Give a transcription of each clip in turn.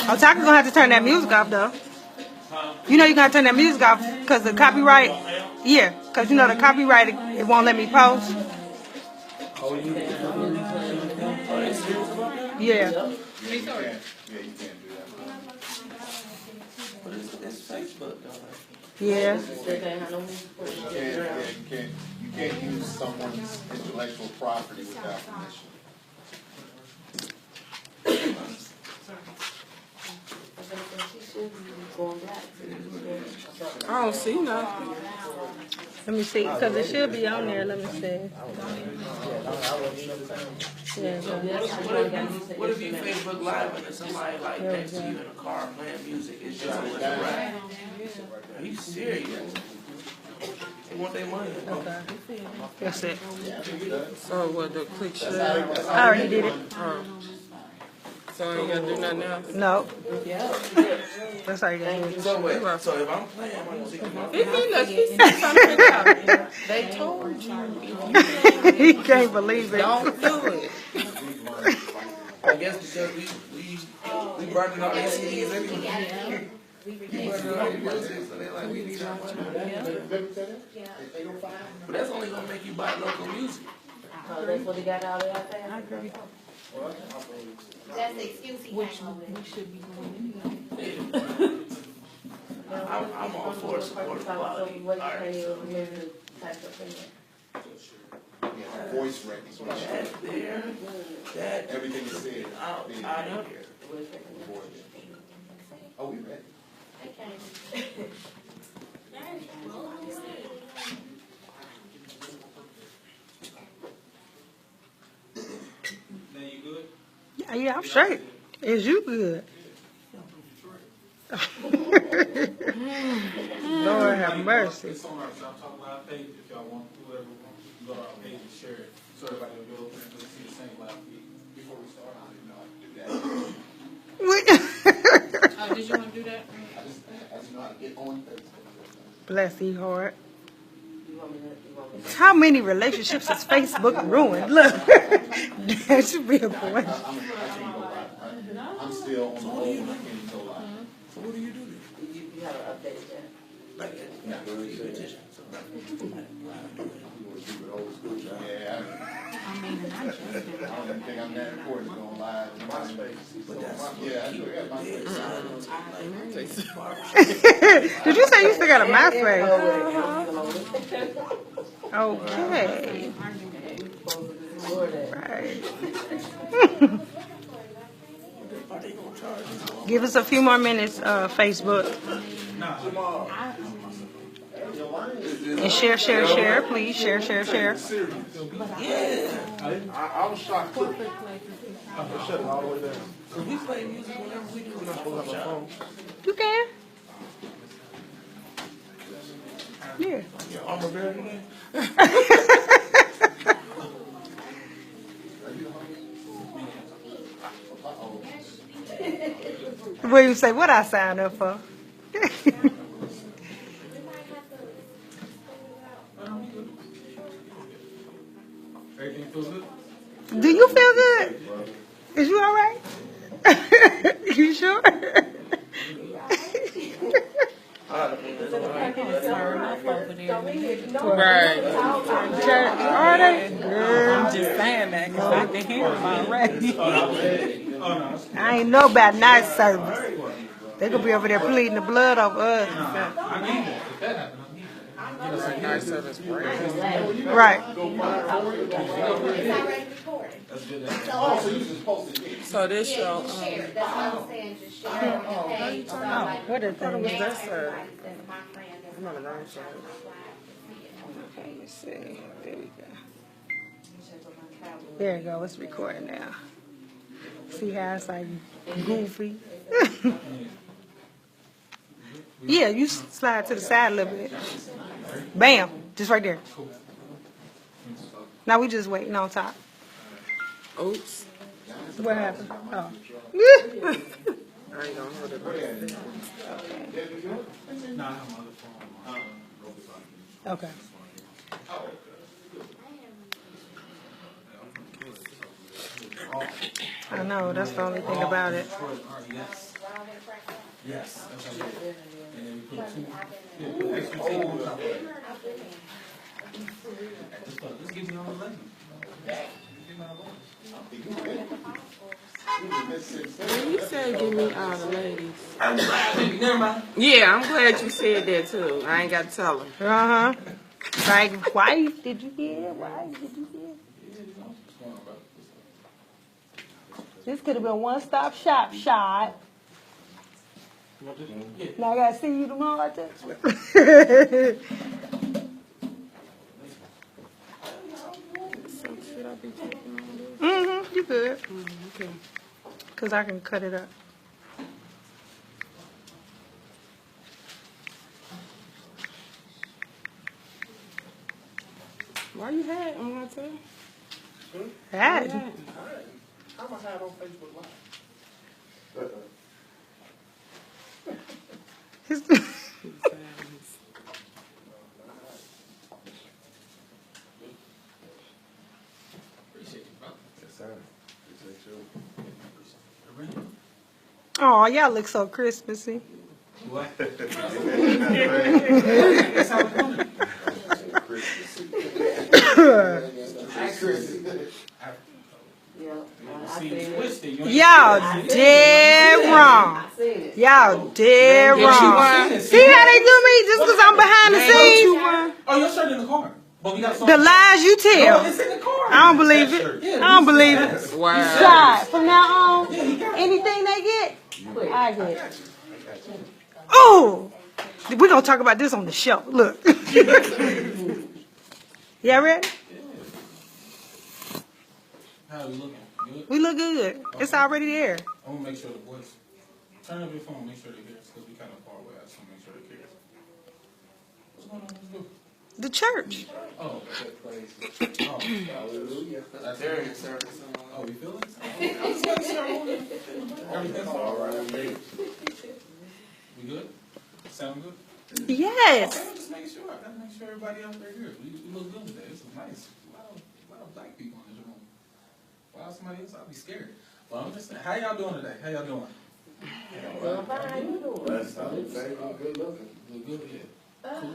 Oh, Taka's gonna have to turn that music off though. You know you gotta turn that music off because the copyright. Yeah, because you know the copyright it won't let me post. Yeah. Yeah. You can't use someone's intellectual property without permission. I don't see nothing. Let me see, because it should be on there. Let me see. Yeah, What if you Facebook Live and there's somebody like next to you in a car playing music? It's just a rap. Are you serious? They want their money. okay. That's it. So what, the click share? I already did it. So I ain't gotta do nothing else? No. That's all you gotta do. So wait, so if I'm playing music, He said something about it. They told you He can't believe it. don't do it. I guess because we burning all these CDs anyway. We burning all these music, so they like we need our money. But that's only gonna make you buy local music. Oh, that's what they got out of that. I agree. That's the excuse he had over there. I'm all for support quality artists. Voice recognition. That there, that Everything is said. out of here. Oh, we ready? Yeah, I'm straight. Is you good? Lord have mercy. It's on our talk live page. If y'all want, whoever wants, go to our page and share it, so everybody will go and see the same live feed. Before we start, I didn't know I could do that. Oh, did you want to do that? I just know how to get on Facebook. Bless his heart. How many relationships has Facebook ruined? Look, that should be a point. I can't go live. I'm still on the old one. I can't even go live. So what do you do then? You have to update that. Like, you petition. You want to keep it old school? Yeah. I don't even think I'm that important to go live. But that's Yeah, I do. I got my Did you say you still got a MySpace? Okay. Right. Give us a few more minutes, Facebook. And share, please. Share. I was shocked too. Shut it all the way down. If we play music whenever we do, we're not supposed to have a phone. You can. Yeah. Your armor bearer today? What you say? What I signed up for? Everything feels good? Do you feel good? Is you all right? You sure? Right. Are they? I'm just saying that because I can hear them already. I ain't know about night service. They could be over there bleeding the blood off us. Nice service brand. Right. So this show, That's what I'm saying, just share on your page. What is that? that's her. My friend that's I'm on the wrong side. Let me see. There we go. There you go. It's recording now. See how it's like goofy? Yeah, you slide to the side a little bit. Bam. Just right there. Now we just waiting on top. Oops. What happened? Oh. I ain't gonna hold it. No, I have my other phone. Okay. I know, that's the only thing about it. Yes. Yes. That's how you do it. And then you put two. Yeah, put extra tape on top of it. Just give me all the legend. Give me all the legend. You said give me all the ladies. Never mind. Yeah, I'm glad you said that too. I ain't got to tell her. Uh-huh. Like, wife, did you hear? Wife, did you hear? This could have been one-stop shot. Now I gotta see you tomorrow, too. So should I be taking all this? Mm-hmm, you good. Okay. Because I can cut it up. Why you had? I'm gonna tell. That. How am I hide on Facebook Live? Appreciate you, bro. Yes, sir. Appreciate you. Oh, y'all look so Christmassy. What? That's how it's going. Y'all dead wrong. Y'all dead wrong. See how they do me just because I'm behind the scenes? Oh, your shirt in the car. But we got The lies you tell. it's in the car. I don't believe it. I don't believe it. Wow. Shot. From now on, anything they get, I get. Oh! We're going to talk about this on the show. Look. Y'all ready? How we looking? Good? We look good. It's already there. I'm gonna make sure the boys turn up your phone, make sure they hear us, because we kind of far away. I just want to make sure they hear us. What's going on? Let's go. The church. Oh, Hallelujah. that's very service. Oh, you feel it? Everything's all right. We good? Sound good? Yes. Okay, just make sure. I gotta make sure everybody out there hears. We look good today. This is nice. A lot of black people in this room. Wow, somebody else, I'll be scared. Well, I'm just saying, how y'all doing today? How y'all doing? Last time we sang, I'm good looking. Look good, yeah. Cool.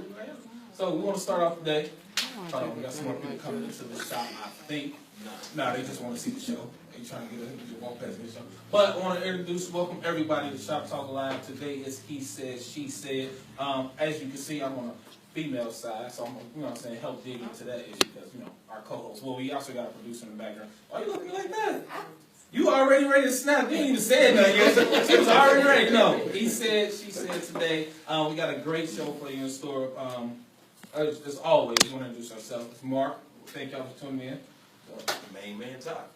So we want to start off today. We got some more people coming into the shop, I think. Nah, they just want to see the show. They trying to get a walk past the show. But I want to welcome everybody to Shop Talk Live. Today is He Said, She Said. As you can see, I'm on a female side, so I'm gonna, you know what I'm saying, help dig into that issue because, you know, our co-host. Well, we also got a producer in the background. Why are you looking like that? You already ready to snap. You didn't even say nothing yet. She was already ready. No, He Said, She Said today. We got a great show for you in store. As always, we want to introduce ourselves. It's Mark. Thank y'all for tuning in. Main man talk.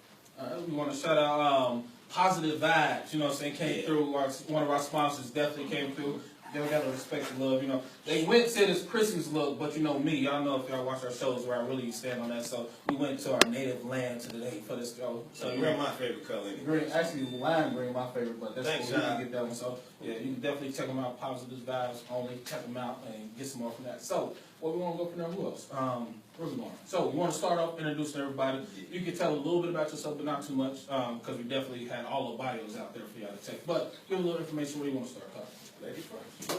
We want to shout out Positive Vibes. You know what I'm saying? Came through. One of our sponsors definitely came through. They got to respect and love. You know, they went to this Christmas look, but you know me. Y'all know if y'all watch our shows where I really stand on that. So we went to our native land today for this show. So Green my favorite color. Anyway. green, actually lime green my favorite, but that's Thanks, cool. We Sean. can get that one. So yeah, you can definitely check them out. Positive Vibes only. Check them out and get some more from that. So where we want to go from there? Who else? Where we going? So we want to start off introducing everybody. You can tell a little bit about yourself, but not too much, because we definitely had all the bios out there for y'all to check. But give a little information. Where you want to start? Lady first.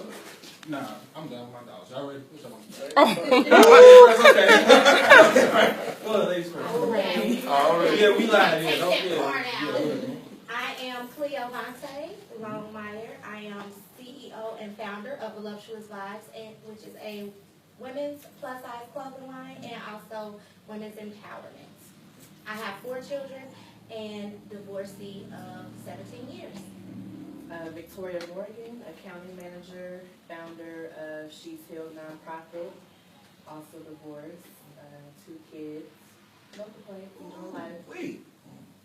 Nah, I'm done with my dollars. Y'all ready? What's up? Okay. Well, ladies first. Yeah, we live. Yeah, I am Cleo Monte Longmire. I am CEO and founder of Voluptuous Vibes, which is a women's plus-size clothing line and also women's empowerment. I have 4 children and divorcee of 17 years. Victoria Morgan, accounting manager, founder of She's Healed nonprofit, also divorced, 2 kids. No complaints, life. Wait.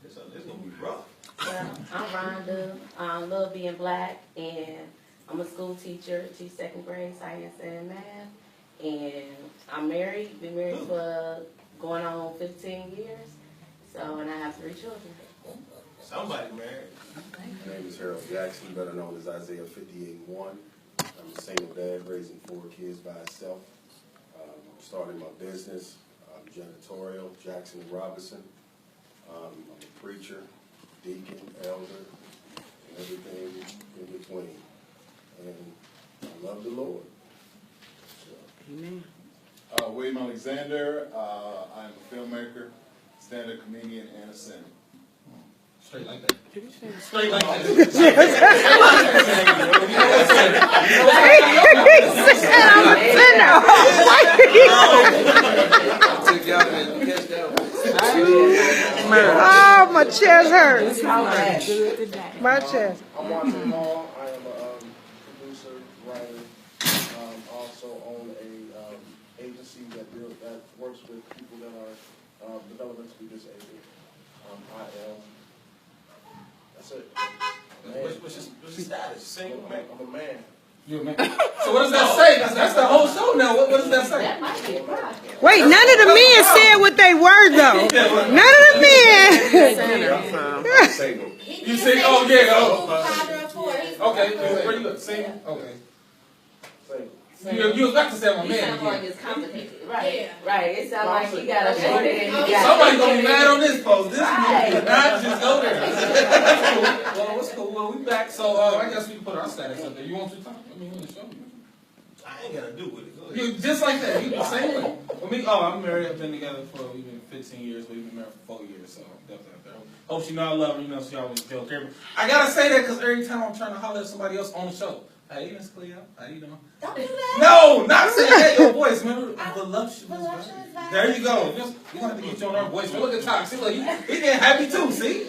This gonna be rough. Well, I'm Rhonda. I love being black, and I'm a school teacher. Teach 2nd grade science and math. And I'm married. Been married for going on 15 years. So, and I have 3 children. Somebody married. My name is Harold Jackson, better known as Isaiah 58-1. I'm a single dad raising 4 kids by myself. Starting my business, janitorial, Jackson & Robinson. I'm a preacher, deacon, elder, and everything in between. And I love the Lord. Amen. William Alexander. I'm a filmmaker, stand-up comedian, and a singer. Straight like that. Straight like that. Oh, my chest hurts. My chest. I'm Watson Hall. I am a producer, writer. Also own a agency that works with people that are developmentally disabled. That's it. What's your status? Single man? I'm a man. You a man? So what does that say? That's the whole show now. What does that say? That might be a problem. Wait, none of the men said what they were, though. None of the men. I'm single. You say, oh, yeah, oh. Father of four. He's Okay, where you at? Single? Okay. Single. You was about to say I'm a You man sound like again. it's complicated. Right. Yeah. Right. It sounds like you got a shoulder and you got Somebody gonna be mad on this post. This Right. is not just go there. Well, what's cool? Well, we back. So I guess we can put our status up there. You want to talk? I mean, in the show. I ain't gotta do with it. Go ahead. You just like that. You the same way. For me, I'm married. I've been together for even 15 years. We've been married for 4 years, so I'm definitely up there. Hope she know I love her. You know, she always joke. I gotta say that because every time I'm trying to holler at somebody else on the show. Hey, Miss Cleo. How you doing? Don't do that. No, not saying that. Your voice, remember? Voluptuous. Voluptuous vibes. There you go. We gonna have to get you on our voice. Look at Tox. See, look, he getting happy too. See?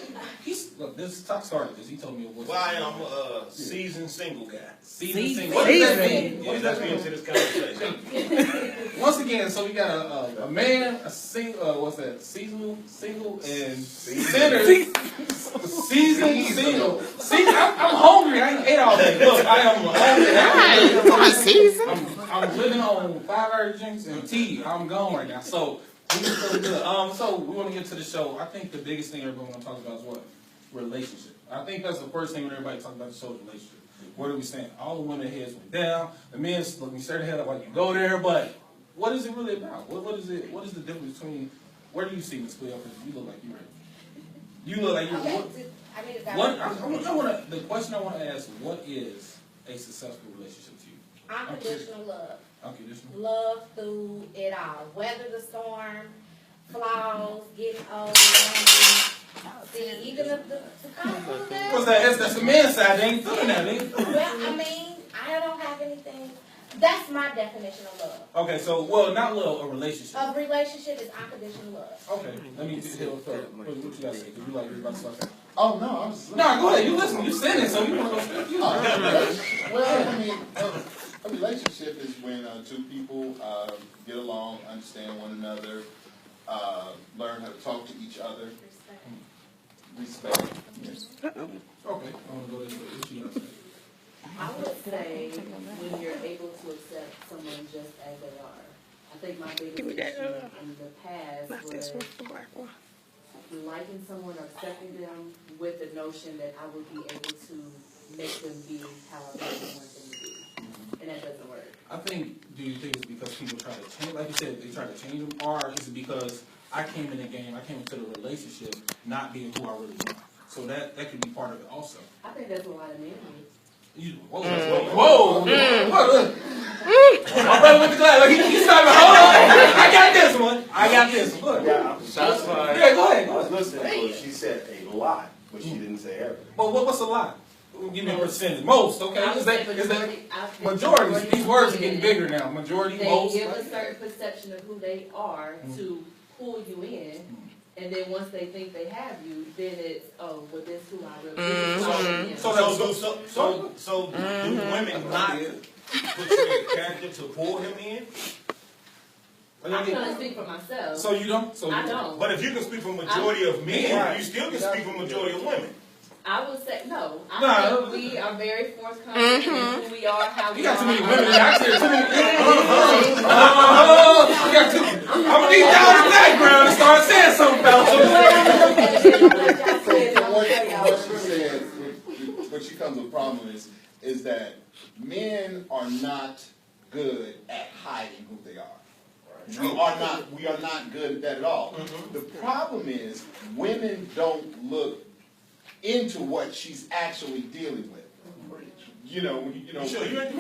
Look, this Tox started this. He told me your voice. Well, I am a seasoned single guy. Season single. What does that mean? Yeah, let's get into this conversation. Once again, so we got a man, a single, what's that? Seasonal, single, and center. Seasoned single. See, I'm hungry. I ain't ate all day. Look, I am hungry. I'm living on 5 hour drinks and tea. I'm gone right now. So we just really good. So we want to get to the show. I think the biggest thing everyone want to talk about is what? Relationship. I think that's the first thing when everybody talks about the show is relationship. Where do we stand? All the women heads went down. The men's looking straight ahead of like you go there, but what is it really about? What is it? What is the difference between? Where do you see Miss Cleo? Because you look like you're ready. You look like you're. Okay, The question I want to ask: what is a successful relationship to you? unconditional love. Unconditional. Love through it all. Weather the storm, flaws, getting old, see, even if the conflict there. What's that? That's the man's side. They ain't feeling that. Well, I mean, I don't have anything. That's my definition of love. Okay, so not love, a relationship. A relationship is unconditional love. Okay, let me get here with that. What you got to say? Because you like you're about to start that. Oh, no, I'm just... No, go ahead. You listen. You said it, so you want to go straight. You Well, I mean, a relationship is when two people get along, understand one another, learn how to talk to each other, respect. Yes. Okay, I want to go this way. What you got to say? I would say when you're able to accept someone just as they are. I think my biggest issue in the past was liking someone or accepting them with the notion that I would be able to make them be how I really want them to be. And that doesn't work. I think, do you think it's because people try to change, like you said, they try to change them, or is it because I came in the game, I came into the relationship not being who I really want? So that could be part of it also. I think that's a lot of men. Whoa. My brother with the glass. He's starting to hold on. I got this one. Yeah, shots fired. Yeah, go ahead. I was listening to her. She said a lot, but she didn't say everything. Well, what's a lot? Give me a percentage. Most, okay? I would say Majority. These words are getting bigger now. Majority, they most. give a certain perception of who they are to pull you in. And then once they think they have you, then it's, oh, well, this is who I really am. So do women not put you in character to pull him in? I'm going to speak for myself. So you don't? I don't. But if you can speak for majority of men, you still can speak for majority of women. I would say, no. I think we are very forthcoming in who we are, how we You got too many are. women in there. Too many. I'm going to need y'all in the background and start saying something, What she comes with a problem is that men are not good at hiding who they are. We are not good at that at all. The problem is women don't look into what she's actually dealing with. You know. Sure, you ain't.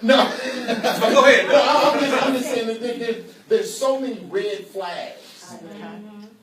No. So go ahead. No, I'm just saying that there's so many red flags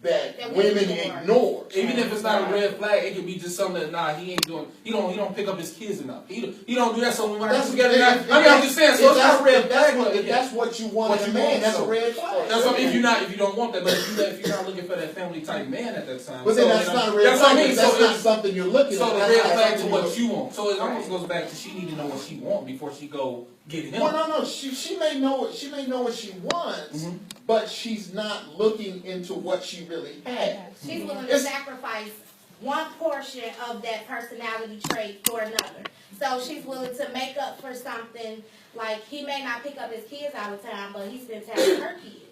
that women ignore. Even if it's not a red flag, it could be just something that he ain't doing. He don't pick up his kids enough. He don't do that. So when we're together, I'm just saying. So it's not a red flag. If that's what you want in a man, that's a red flag. That's what, if you don't want that, but if you're not looking for that family type man at that time. But then that's not a red flag. I mean. That's not something you're looking at. So the red flag to what you want. So it almost goes back to she need to know what she wants before she go get him. Well, no. She may know what she wants, but she's not looking into what she really has. She's willing to sacrifice one portion of that personality trait for another. So she's willing to make up for something, like he may not pick up his kids all the time, but he spends time with her kids.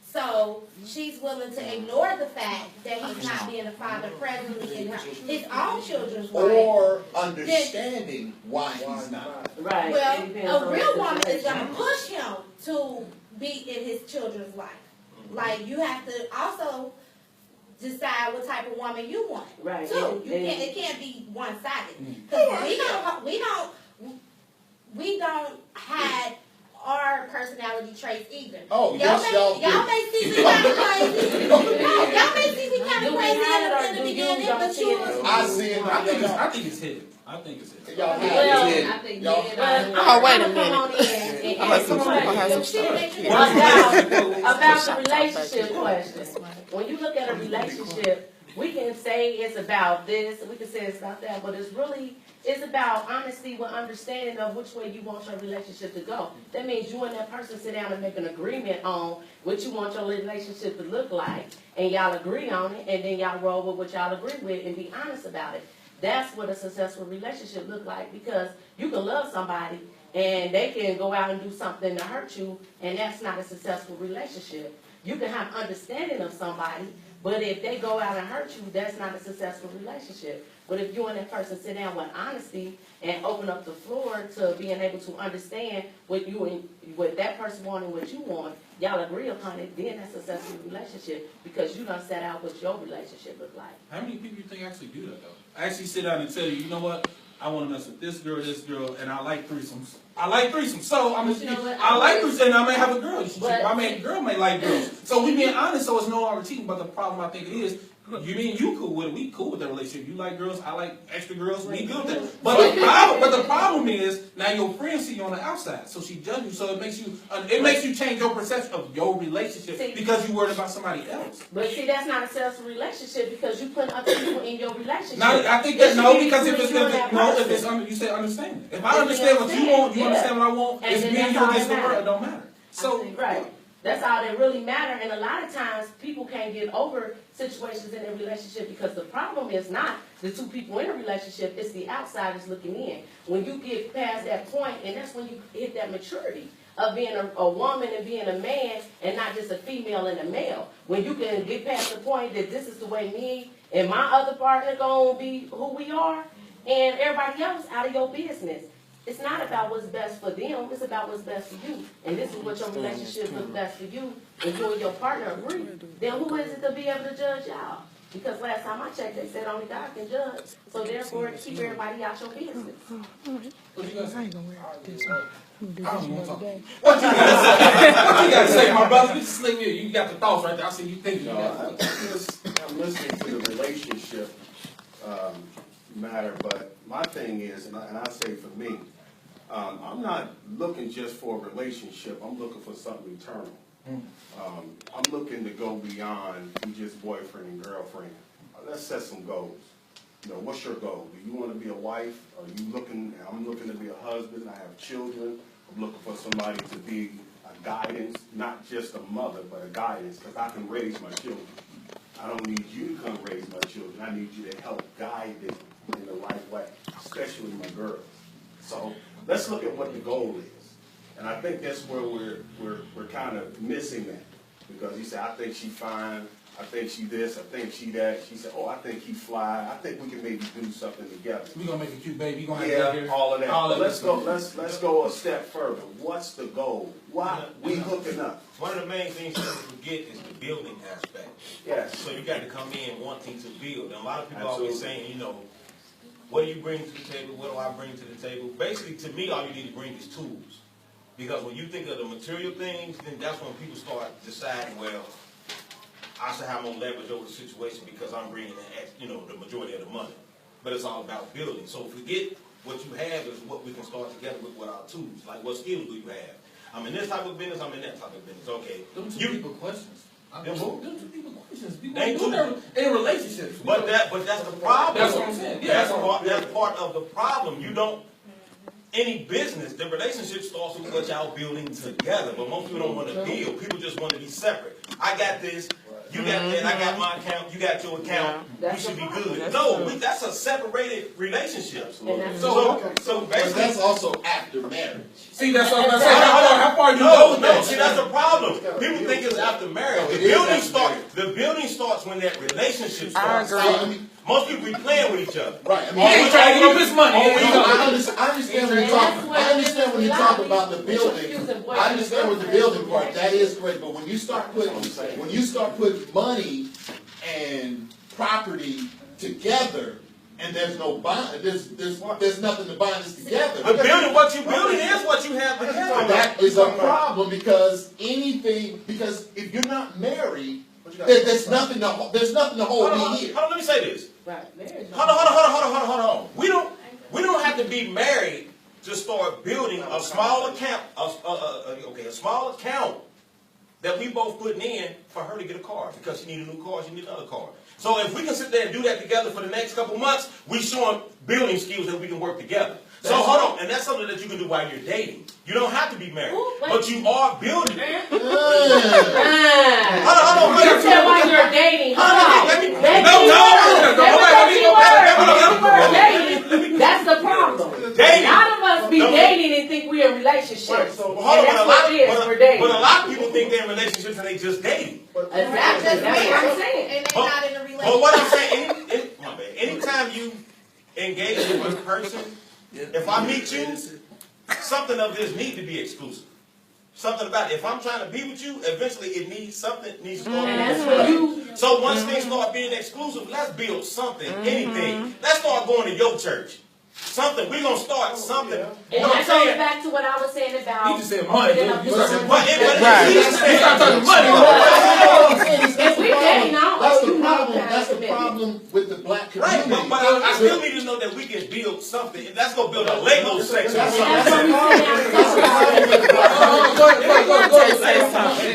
So she's willing to ignore the fact that he's not being a father presently in his own children's life. Or understanding why he's not. Right. Well, a real woman is going to push him to be in his children's life. Like, you have to also decide what type of woman you want. Right. Too. It can't be one-sided. Because we don't hide our personality traits either. Oh, yes, y'all may see me kind of crazy. Y'all may see me kind of crazy in the beginning, but you. I see it. I think it's hidden. Y'all I think Oh, wait a minute. About the relationship question. When you look at a relationship, we can say it's about this, we can say it's about that, but it's about honesty with understanding of which way you want your relationship to go. That means you and that person sit down and make an agreement on what you want your relationship to look like, and y'all agree on it, and then y'all roll with what y'all agree with and be honest about it. That's what a successful relationship looks like, because you can love somebody and they can go out and do something to hurt you, and that's not a successful relationship. You can have understanding of somebody, but if they go out and hurt you, that's not a successful relationship. But if you and that person sit down with honesty and open up the floor to being able to understand what that person wants and what you want, y'all agree upon it, then that's a successful relationship, because you done set out what your relationship look like. How many people you think actually do that though? Actually sit down and tell you know what? I want to mess with this girl, and I like threesomes. So I like threesomes, and I may have a girl. Girl may like girls. So we being honest, so it's no longer cheating. But the problem I think is, you cool with it. We cool with that relationship. You like girls, I like extra girls. We good with that. But the problem is now your friends see you on the outside, so she judge you. So it makes you change your perception of your relationship because you worried about somebody else. But see, that's not a successful relationship, because you put other people in your relationship. Now, I think that because if you say understanding. If I understand what you want, you understand what I want. It's me and you against the world. It don't matter. So right. That's all that really matter. And a lot of times people can't get over situations in a relationship, because the problem is not the two people in a relationship, it's the outsiders looking in. When you get past that point, and that's when you hit that maturity of being a woman and being a man, and not just a female and a male. When you can get past the point that this is the way me and my other partner gonna be who we are, and everybody else out of your business. It's not about what's best for them, it's about what's best for you. And this is what your relationship looks best for you, and you and your partner agree. Then who is it to be able to judge y'all? Because last time I checked, they said only God can judge. So therefore, keep everybody out your business. what you guys say? What you gotta say, my brother? Just sling you. You got the thoughts right there. I see you thinking. I'm listening to the relationship matter, but my thing is, and I say for me, I'm not looking just for a relationship. I'm looking for something eternal. I'm looking to go beyond just boyfriend and girlfriend. Let's set some goals. What's your goal? Do you want to be a wife? I'm looking to be a husband. I have children. I'm looking for somebody to be a guidance, not just a mother, but a guidance, because I can raise my children. I don't need you to come raise my children. I need you to help guide them in the right way, especially my girls. So let's look at what the goal is. And I think that's where we're kind of missing that. Because you say, I think she's fine. I think she this, I think she that. She said, oh, I think he fly. I think we can maybe do something together. We gonna make a cute baby. You gonna have Yeah, all of that. All But of let's that go. Let's go a step further. What's the goal? Why we hooking up? One of the main things you forget is the building aspect. Yes. So you got to come in wanting to build. And a lot of people Absolutely. always saying, you know, what do you bring to the table? What do I bring to the table? Basically, to me, all you need to bring is tools. Because when you think of the material things, then that's when people start deciding, well, I should have more leverage over the situation because I'm bringing in, the majority of the money. But it's all about building. So forget what you have is what we can start together with our tools. Like, what skills do you have? I'm in this type of business, I'm in that type of business. Okay. Them two people questions. Them who? Them two people questions. People They do that in relationships. But that's the problem. That's what I'm saying. Yeah, that's part of the problem. You don't. Any business, the relationship starts with what y'all building together. But most people don't want to build. People just want to be separate. I got this. You got that. I got my account. You got your account. We should be good. No, that's a separated relationship. So But basically, that's also after marriage. See, that's what I'm saying. How far you go with no. that? See, that's the problem. People think it's after marriage. The building starts when that relationship starts. I agree. Most people be playing with each other. Right. I He ain't trying to get up his money. I understand when you talk. I understand when you talk about the building. I understand with the building part. That is great. But when you start putting money and property together, and there's no bond, there's nothing to bind us together. The building, what you building is what you have together. That is a problem because if you're not married, there's nothing to hold me here. Hold on, let me say this. Right. Hold on. We don't have to be married to start building a small account. A small account that we both putting in for her to get a car because she need a new car, she need another car. So if we can sit there and do that together for the next couple months, we showing building skills that we can work together. So hold on, and that's something that you can do while you're dating. You don't have to be married, but you are building. Hold on. You said while you're dating. That's the problem. Dating. A lot of us be dating and think we're in relationships. Right, so, and that's what it is, we're dating. But a lot of people think they're in relationships and they just dating. Exactly. That's what I'm saying. And they're not in a relationship. But what I'm saying, anytime you engage with a person, if I meet you, something of this needs to be exclusive. Something about it. If I'm trying to be with you, eventually it needs to start being exclusive. So once things start being exclusive, let's build something, anything. Let's start going to your church. Something. We're going to start something. And that goes back to what I was saying about... You just said money. You start talking money. If we dating, That's the problem with the black community. Right, but I still need to know that we can build something. Let's go build a Lego section. That's what we Say something.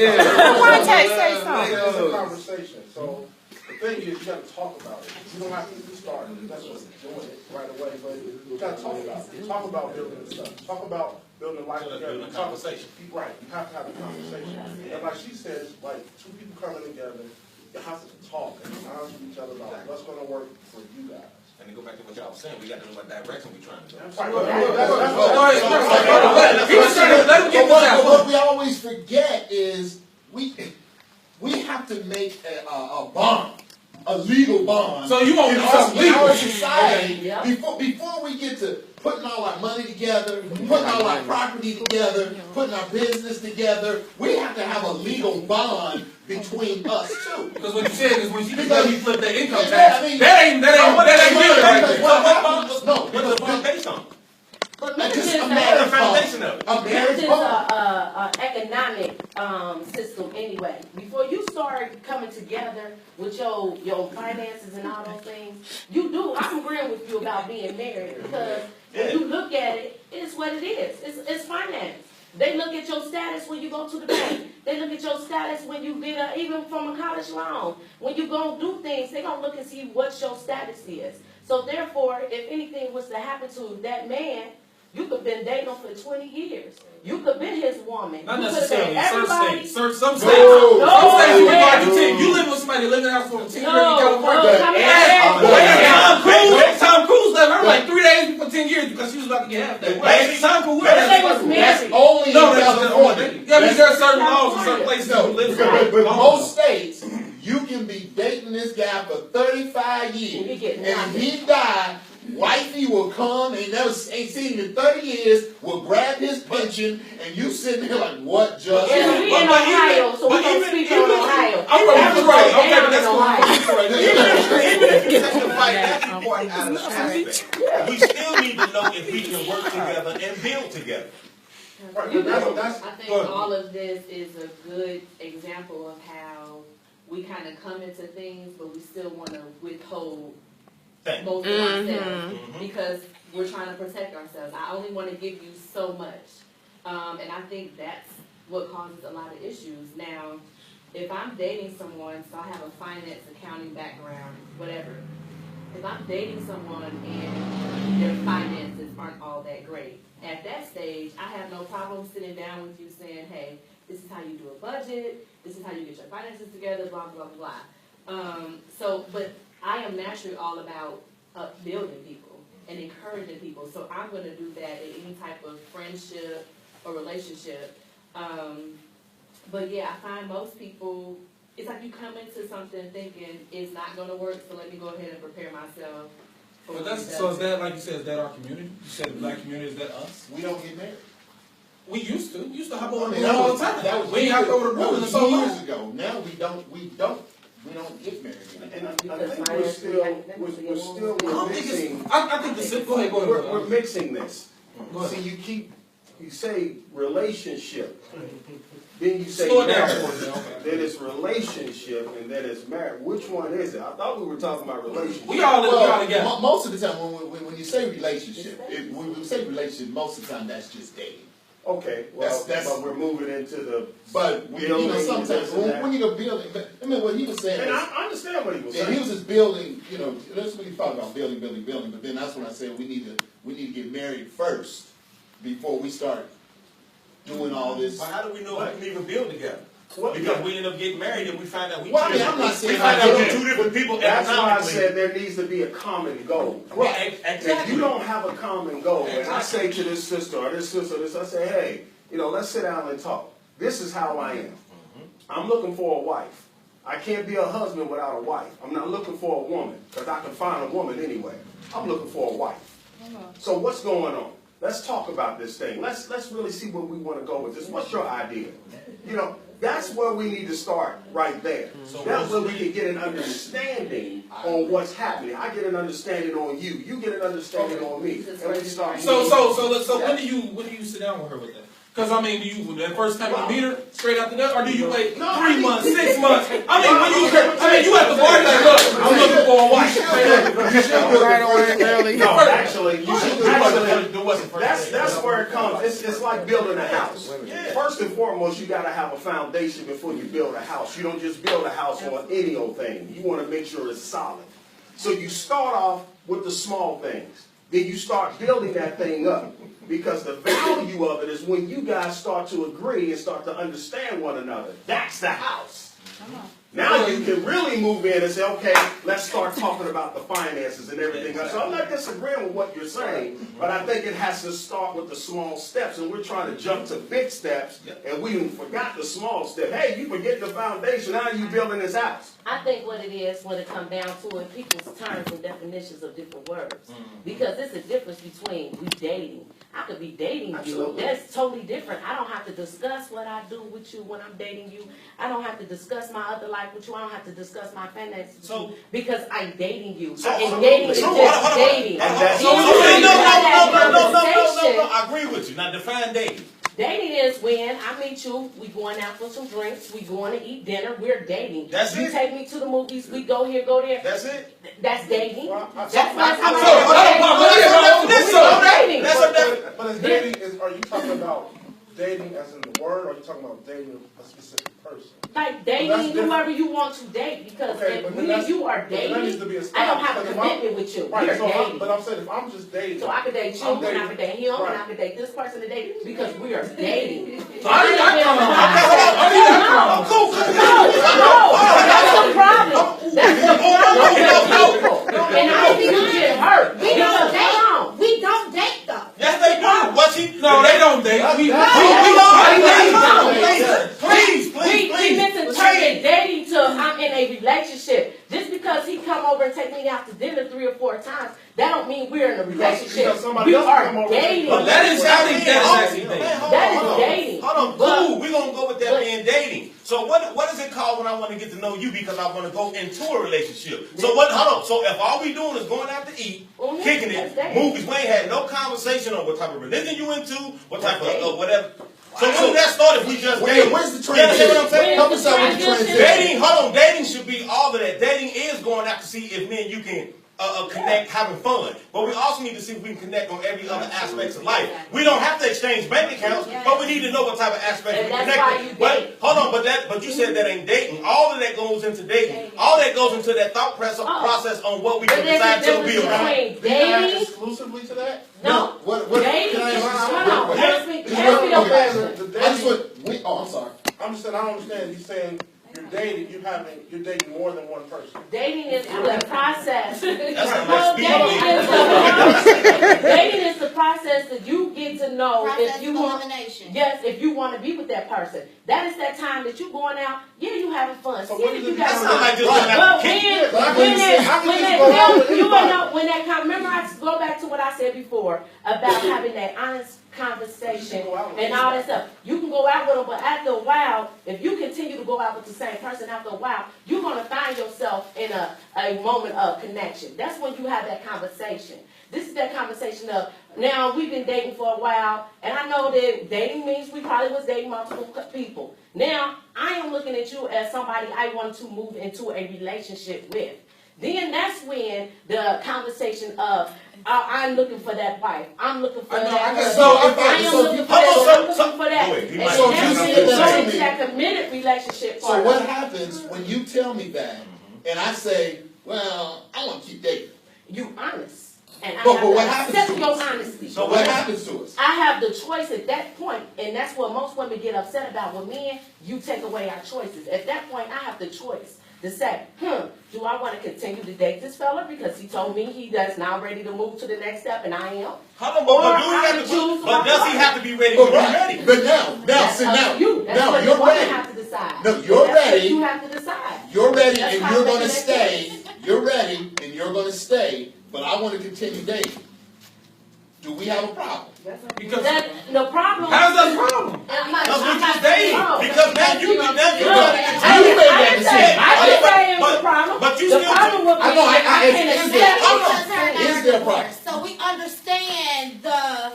It's a conversation. So the thing is, you got to talk about it. You don't have to start. That's what's doing it right away. But you got to talk about it. Talk about building stuff. Talk about building life together. Building a conversation. Right. You have to have a conversation. And like she says, like two people coming together, you have to talk and be honest with each other about what's going to work for you guys. And to go back to what y'all was saying, we got to know what direction we're trying to go. But what we always forget is we have to make a bond, a legal bond. So you want in something legal? our society before we get to putting all our money together, putting all our property together, putting our business together. We have to have a legal bond between us too. Because what you said is when she flip that income tax, that ain't real right there. What's the bond based on? But not just It's a a marriage foundation bond. of it. A marriage This is bond. a economic system anyway. Before you start coming together with your finances and all those things, I'm agreeing with you about being married because when you look at it, it's what it is. It's finance. They look at your status when you go to the bank. They look at your status when you get even from a college loan. When you go do things, they're going to look and see what your status is. So therefore, if anything was to happen to that man, you could have been dating him for 20 years. You could have been his woman. Not you necessarily. everybody. Some states you regard to 10. You live with somebody living in the house for 10 years in California. Tom Cruise left her like 3 days before 10 years because she was about to get out there. Tom Cruise That's only in California. Yeah, because there are certain laws in certain places. But most states, You can be dating this guy for 35 years, get and if he died, wifey will come, ain't seen him in 30 years, will grab his pension, and you sitting there like, what just Yeah, we in Ohio, so we're going to speak on Ohio. That's right. Okay, but that's Ohio. Even if you take the financial part out of the aspect, we still need to know if we can work together and build together. I think all of this is a good example of how we kind of come into things, but we still want to withhold most of ourselves because we're trying to protect ourselves. I only want to give you so much. And I think that's what causes a lot of issues. Now, if I'm dating someone, so I have a finance, accounting background, whatever. If I'm dating someone and their finances aren't all that great, at that stage, I have no problem sitting down with you saying, hey, this is how you do a budget, this is how you get your finances together, blah, blah, blah. But I am naturally all about building people and encouraging people. So I'm going to do that in any type of friendship or relationship. But yeah, I find most people, it's like you come into something thinking it's not going to work, so let me go ahead and prepare myself. But so is that, like you said, is that our community? You said the black community, is that us? We don't get married. We used to hop over the that all was- the time. that was We ain't hopped over the that rules in was so years long. ago. Now we don't get married. And I think we're still I don't think mixing. it's, I think the, go ahead, We're mixing this. Go ahead. See, you say relationship, then you say Slow it down marriage, for me, okay. then it's relationship, and then it's marriage. Which one is it? I thought we were talking about relationship. We all together. Most of the time, when you say relationship, when we say relationship, most of the time that's just dating. Okay, well, That's- but we're moving into the. But sometimes when you go building, I mean, what he was saying. And is, I understand what he was and saying. he was just building. That's what he thought about building. But then that's when I said we need to get married first before we start doing all this. But how do we know we can even build together? Well, Because we end up getting married and we find out we Well, I mean, I'm not saying we find out I we're do. two different people That's why I economically. said there needs to be a common goal. Right, If you don't have a common goal, and I say to this sister or this sister, I say, hey, let's sit down and talk. This is how I am. I'm looking for a wife. I can't be a husband without a wife. I'm not looking for a woman, because I can find a woman anyway. I'm looking for a wife. So what's going on? Let's talk about this thing. Let's really see where we want to go with this. What's your idea? That's where we need to start right there. So that's where we can get an understanding on what's happening. I get an understanding on you. You get an understanding on me. And we start. So when do you sit down with her with that? Because I mean, do you the first time you meet her straight after that, or do you wait 3 months, 6 months? I mean, you at the party like, look, I'm looking for a wife. Right away, early. No, actually, you should do what's the first That's where it comes. It's like building a house. First and foremost, you got to have a foundation before you build a house. You don't just build a house on any old thing. You want to make sure it's solid. So you start off with the small things. Then you start building that thing up. Because the value of it is when you guys start to agree and start to understand one another. That's the house. Now you can really move in and say, okay, let's start talking about the finances and everything else. So I'm not disagreeing with what you're saying, but I think it has to start with the small steps. And we're trying to jump to big steps, and we forgot the small step. Hey, you forget the foundation. How are you building this house? I think what it is, when it comes down to it, people's terms and definitions of different words. Because there's a difference between we dating. I could be dating Absolutely. you. That's totally different. I don't have to discuss what I do with you when I'm dating you. I don't have to discuss my other life with you. I don't have to discuss my finances with you because I'm dating you. And dating is just dating. No, I agree with you. Now define dating. Dating is when I meet you, we going out for some drinks, we going to eat dinner, we're dating. That's you it? take me to the movies, we go here, go there. That's it? That's dating. Well, That's But is dating, are you talking about dating as in the word, or are you talking about dating a specific person? like dating whoever you want to date, because if me and you are dating, I don't have a commitment with you. Right, We're dating. but I'm saying if I'm just dating. So I could date you, and I could date him, and I could date this person today, because we are dating. That's the problem. That's the problem. And I think you get hurt. We don't date. We don't date though. Yes, they do. What's he? No, they don't date. We misinterpret dating to I'm in a relationship. somebody You else are come over. dating. But that is actually dating. That is dating. Hold on, But- cool. We're gonna go with that being dating. So what is it called when I want to get to know you because I want to go into a relationship? So what? Hold on. So if all we doing is going out to eat, kicking it, movies, we ain't had no conversation on what type of religion you into, what type of whatever. So when did that start if we just dating? Where's the You understand what I'm transition? saying? Help us out with the transition. Dating, hold on, dating should be all of that. Dating is going out to see if me and you can connect, having fun. But we also need to see if we can connect on every other aspect of life. We don't have to exchange bank accounts, but we need to know what type of aspects we connect. But hold on, but you said that ain't dating. All of that goes into dating. All that goes into that thought process on what we can decide to be about. Do you add exclusively to that? No. What? Dating. Can I Hold ask on. you? Ask me the question. The I just dating, want. I'm sorry. I'm just saying, I don't understand. You're saying you're dating more than one person. Dating is the process. That's how No, much speed. dating is the process that you get to know Process if you of want. elimination. Yes, if you want to be with that person. That is that time that you going out. Yeah, you having fun. So See when if does you it got That's become not like just going out But to kick. remember I go back to what I said before about having that honest conversation and all that stuff. You can go out with them, but after a while, if you continue to go out with the same person, after a while, you're going to find yourself in a moment of connection. That's when you have that conversation. This is that conversation of, now we've been dating for a while, and I know that dating means we probably was dating multiple people. Now, I am looking at you as somebody I want to move into a relationship with. Then that's when the conversation of, I'm looking for that wife. I'm looking for that husband. So if I am so looking you- for that. so- I'm looking for that. Go ahead. And You So might- that's you when said you that go to into me. that committed relationship So part. what happens when you tell me that, and I say, well, I want to keep dating? You honest. And I But have what to happens accept to your us? honesty. So what happens to us? I have the choice at that point, and that's what most women get upset about. With men, you take away our choices. At that point, I have the choice to say, do I want to continue to date this fella because he told me he is now ready to move to the next step, and I am? Hold on, Or but do he I have would to choose but does he my have to be ready to But be right, ready? but now, That's see up now, to you. That's now what you're the woman ready. have to decide. No, you're That's what ready. you have to decide. You're ready, That's and how you're they going to make stay. it. You're ready, and you're going to stay. But I want to continue dating. Do we have a problem? Because The problem. how's that a problem? I'm not. Because we I'm not just dating. saying- Because now you No, now you no, gotta I continue. You made that didn't say- decision. I didn't But- say it was but- a problem. but you the still problem would be I know, that I it's- can it's- accept. it's- Her and I Is are there a divorced, problem? so we understand the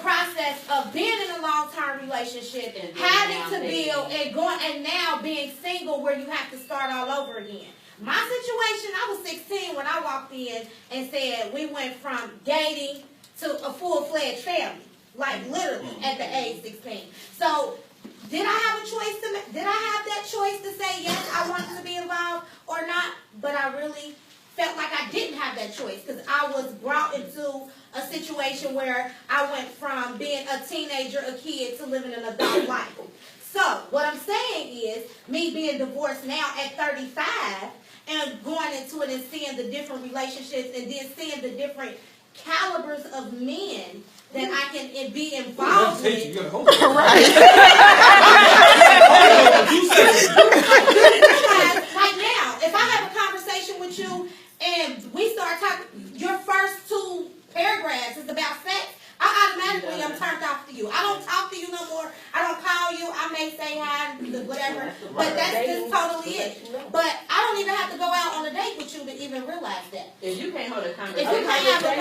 process of being in a long-term relationship, And having now to dating. build and going, and now being single where you have to start all over again. My situation, I was 16 when I walked in and said we went from dating to a full-fledged family, like literally at the age 16. So did I have a choice to make? Did I have that choice to say yes, I wanted to be involved or not? But I really felt like I didn't have that choice because I was brought into a situation where I went from being a teenager, a kid, to living an adult life. So what I'm saying is, me being divorced now at 35 and going into it and seeing the different relationships and then seeing the different calibers of men that I can be involved with. You gotta hold Because, like now, if I have a conversation with you and we start talking, your first 2 paragraphs is about sex, I automatically am turned off to you. I don't talk to you no more. I don't call you. I may say hi, whatever, but that's just totally it. But I don't even have to go out on a date with you to even realize that. If you can't hold a If conversation, you can't have a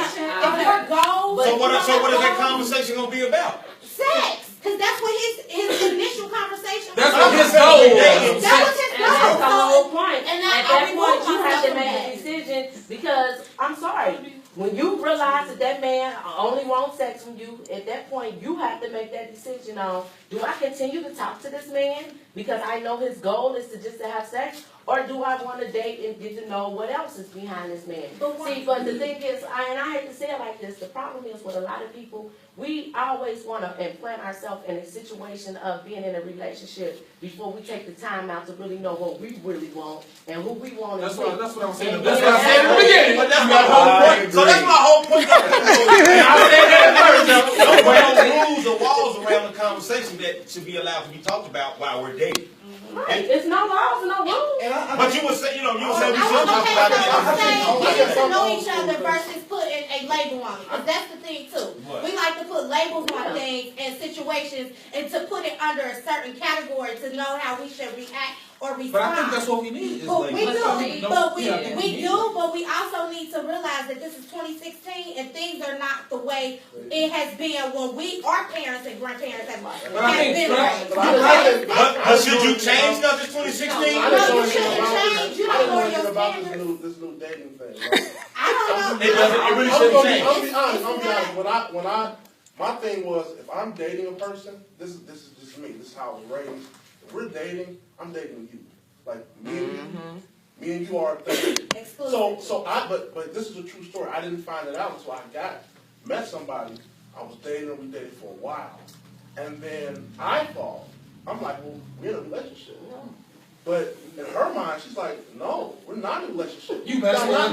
if your goals, So what is that goals, conversation gonna be about? sex, because that's what his initial conversation was. That's what his goal goal was. That was his And that's the goal. whole point. And At I that point, removed you have myself to from make that. a decision because, I'm sorry, when you realize that that man only wants sex from you, at that point, you have to make that decision on, do I continue to talk to this man because I know his goal is to just to have sex? Or do I want to date and get to know what else is behind this man? But the thing is, and I hate to say it like this, the problem is with a lot of people, we always want to implant ourselves in a situation of being in a relationship before we take the time out to really know what we really want and who we want. That's what I'm saying. And That's then what I said in the beginning. But that's my whole point. So that's my whole point. I said that first. Don't put no rules or walls around the conversation that should be allowed to be talked about while we're dating. And It's no laws, no rules. But you would say, you would say we I should was talk about it. getting to know each other versus putting a label on it. 'Cause that's the thing too. What? We like to put labels on things and situations and to put it under a certain category to know how we should react or respond. But I think that's what we need. Is But like, we do, but we yeah. do, but we also need to realize that this is 2016 and things are not the way it has been when our parents and grandparents have But I been think, raised. But should you change because it's 2016? No, you shouldn't change. You don't know your about standards. this new dating thing. Right? I don't know. It doesn't. It really shouldn't change. I'm be honest. My thing was, if I'm dating a person, this is just me. This is how I was raised. If we're dating, I'm dating you. Like me and you are a thing. Exclusive. But this is a true story. I didn't find it out until I met somebody. I was dating her. We dated for a while, and then I'm like, well, we're in a relationship. But in her mind, she's like, no, we're not in a relationship. You better not.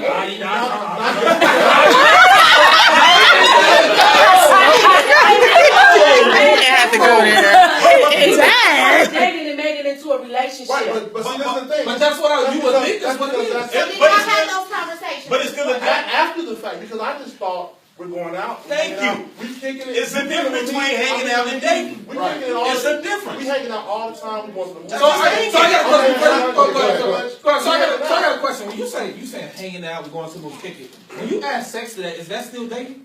Have to go there. Dating and made it into a relationship. Right, but see, that's the thing. But that's what you would think. That's what it is. So did y'all have those conversations? But it's still a After the fact, because I just thought we're going out. Thank you. We kicking it. It's a difference between hanging out and dating. We hanging it all. It's a difference. We hanging out all the time. We want to. So I got a question. When you saying hanging out, we're going to go kick it. When you add sex to that, is that still dating?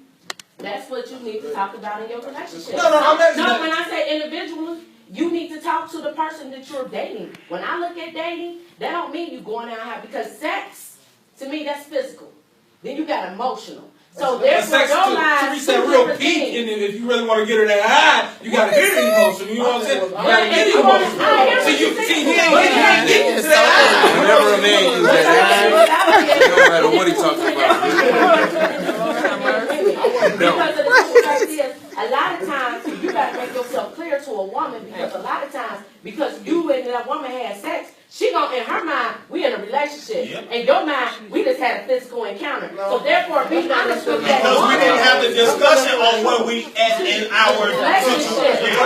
That's what you need to talk about in your relationship. No, I'm asking that. when I say individually, you need to talk to the person that you're dating. When I look at dating, that don't mean you going out and have, because sex, to me, that's physical. Then you got emotional. So therefore, sex your to lives reach that real peak, and if you really want to get her that high, you got to get her emotion. You know what I'm saying? You got to get her emotion. He ain't getting to that high. Whenever a man uses that, no matter what he talking about. Because of the fact is, a lot of times you gotta make yourself clear to a woman, because a lot of times, because you and that woman had sex, she gon' in her mind, we in a relationship. In your mind, we just had a physical encounter. So therefore, be honest with that Because we woman. didn't have the discussion on where we at in our Relationship. situation.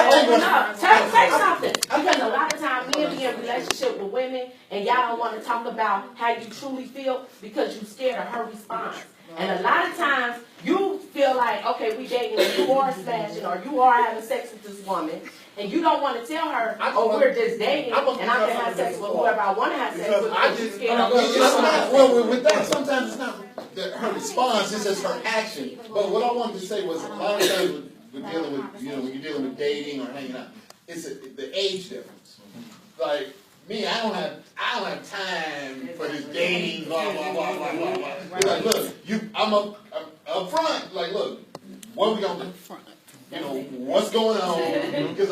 Open up. Say something. Because a lot of times men be in a relationship with women and y'all don't want to talk about how you truly feel because you scared of her response. And a lot of times you feel like, okay, we dating and you are smashing or you are having sex with this woman, and you don't want to tell her, oh, we're just dating and I can have sex with whoever I want to have sex with because you're scared of her. Well, with that, sometimes it's not her response, it's just her action. But what I wanted to say was, a lot of times we're dealing with, when you're dealing with dating or hanging out, it's the age difference. Like, me, I don't have time for this dating, blah, blah, blah, blah, blah, blah. It's like, look, I'm up front. Like, look, what are we gonna do? What's going on? Because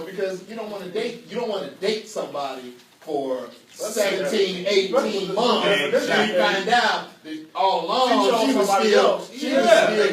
because you don't want to date somebody for 17, 18 months. And you find out that all along she was still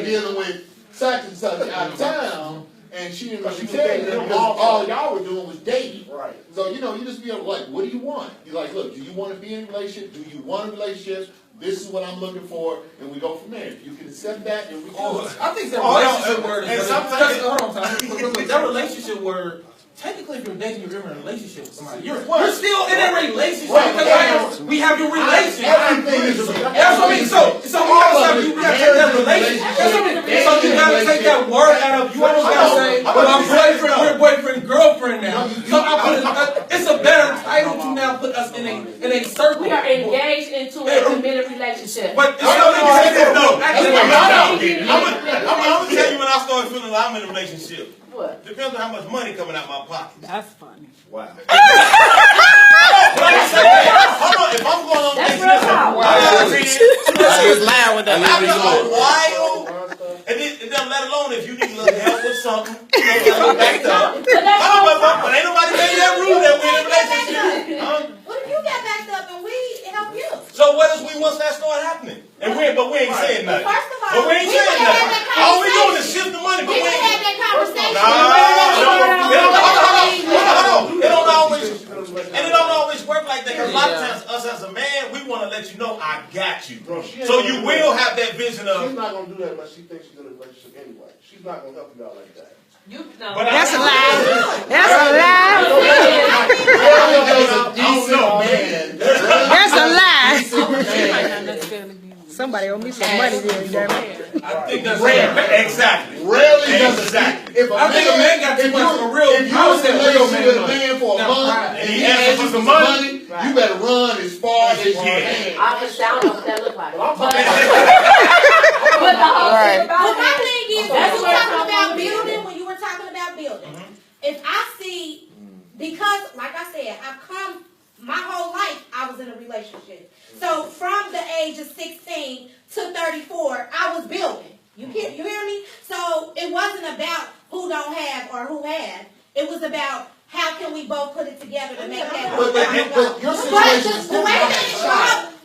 dealing with such and such out of town. And she didn't really care because all y'all were doing was dating. Right. So, you just be like, what do you want? You're like, look, do you want to be in a relationship? Do you want a relationship? This is what I'm looking for, and we go from there. If you can accept that, then we go. I think that relationship word is... Hold on, Tom. That relationship word... Technically, if you're dating, you're in a relationship with somebody. You're still in a relationship because we have your relationship. Everything is That's what I mean. So all of a sudden, you got to take that relationship. So you got to take that word out of. You almost got to say, "My boyfriend, we're boyfriend, girlfriend now." So I put it's a better title to now put us in a circle. We are engaged into a committed relationship. But it's I'm gonna tell you when I started feeling like I'm in a relationship. What? Depends on how much money coming out my pocket. That's funny. Wow. Hold on, if I'm going on That's real talk. It's loud with that. after a while, and then let alone if you need a little help with something, backed up. But ain't nobody made that rule that we're in a relationship. What if you got backed up and we help you? So what if we once that started happening? And we ain't saying nothing. First of all, But we ain't saying nothing. All we doing is shift the money. But we we can ain't. have that conversation. It don't always work like that. Because a lot of times, us as a man, we want to let you know, I got you. So you will have that vision of. She's not gonna do that unless she thinks she's in a relationship anyway. She's not gonna help you out like that. You know. That's a lie. That's a lie. That's a lie. Man. Somebody owe me some money there, damn it. I think that's Exactly. Rarely does Exactly. If I think a man got too much of a real. If you're in a relationship with a man for a Not month pride. and he asks you for some money, you better run as far as you can. Obviously, I don't know what that look like. But the Right. But my thing is, when That's you where talking I'm about from. building, when you were talking about building, if I see, because like I said, I've come my whole life, I was in a relationship. So from the age of 16 to 34, I was building. You hear me? So it wasn't about who don't have or who had. It was about how can we both put it together to make that work. But your situation is But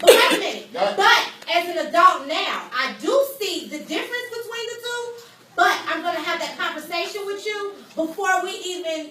wait a minute. But as an adult now, I do see the difference between the two. But I'm going to have that conversation with you before we even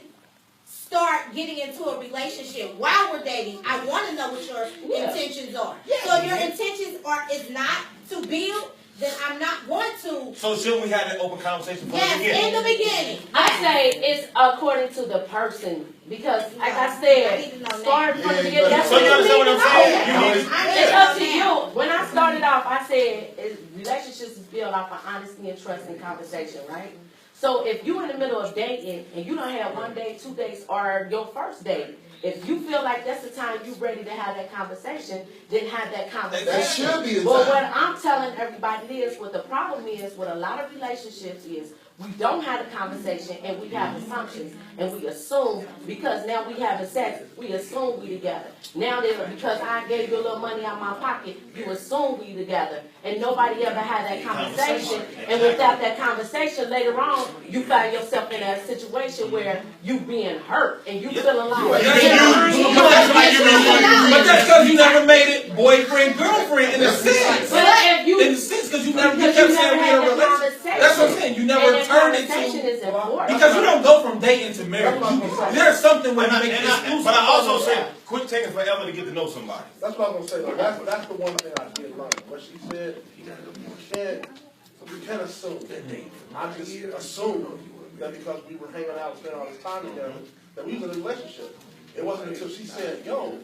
start getting into a relationship. While we're dating, I want to know what your intentions are. So if your intentions is not to build, then I'm not going to. So should we have that open conversation from the Yes, beginning? in the beginning. I say it's according to the person because, like I said, start from the beginning. That's So you understand what I'm saying? You need It's up to you. When I started off, I said relationships is built off of honesty and trust and conversation, right? So if you're in the middle of dating and you don't have 1 day, 2 days, or your first date, if you feel like that's the time you're ready to have that conversation, then have that conversation. That should be the But time. what I'm telling everybody is, what the problem is with a lot of relationships is, we don't have a conversation and we have assumptions and we assume because now we having sex, we assume we together. Now that because I gave you a little money out of my pocket, you assume we together. And nobody ever had that conversation. And without that conversation, later on, you find yourself in a situation where you being hurt and you feeling like But that's because you never made it boyfriend, girlfriend in a sense. But if you, In a sense, because you never because kept you saying never we in a had that relationship. conversation. That's what I'm saying. You never And that turned it conversation is to important. because you don't go from dating to marriage. There's something where you make it exclusive. But I also said, quit taking forever to get to know somebody. That's what I was gonna say. Like, that's the one thing I did learn. What she said, you can't assume. I just assumed that because we were hanging out, spending all this time together, that we was in a relationship. It wasn't until she said, "Yo,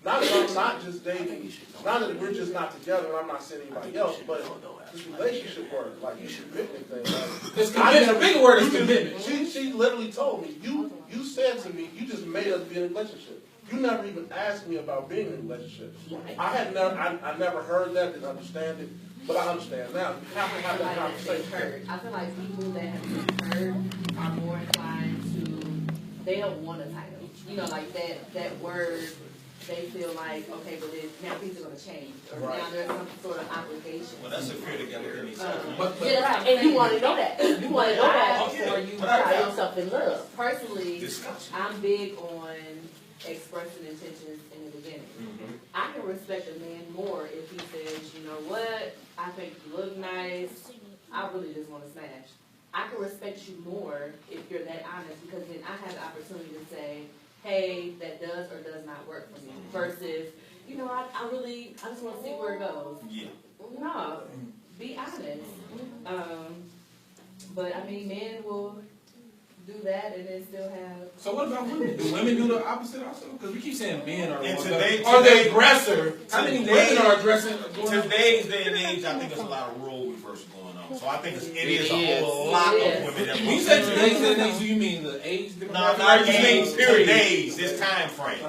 not that I'm not just dating, not that we're just not together, and I'm not seeing anybody else, but this relationship work, like this commitment thing." Like, It's commitment. The big word is commitment. She literally told me, you said to me, you just made us be in a relationship. You never even asked me about being in a relationship. I never heard that, didn't understand it, but I understand now. You have to have that conversation. I feel like people that have been hurt are more inclined to, they don't want a title. You know, like that word, they feel like, okay, but now things are going to change. Or now there's some sort of obligation. Well, that's a fear together in itself. Yeah, right. And you want to know that. You want to know that before you try yourself in love. Personally, I'm big on expressing intentions in the beginning. I can respect a man more if he says, you know what, I think you look nice, I really just want to smash. I can respect you more if you're that honest because then I have the opportunity to say, hey, that does or does not work for me. Versus, you know, I just want to see where it goes. Yeah. No, be honest. But I mean, men will do that and then still have. So what about women? Do women do the opposite also? Because we keep saying men are the aggressor. How many women are aggressive? Today's day and age, I think there's a lot of role reversal going on. So I think it is a whole lot of women that. When you say today's day and age, do you mean the age? No, not age, today's, this time frame.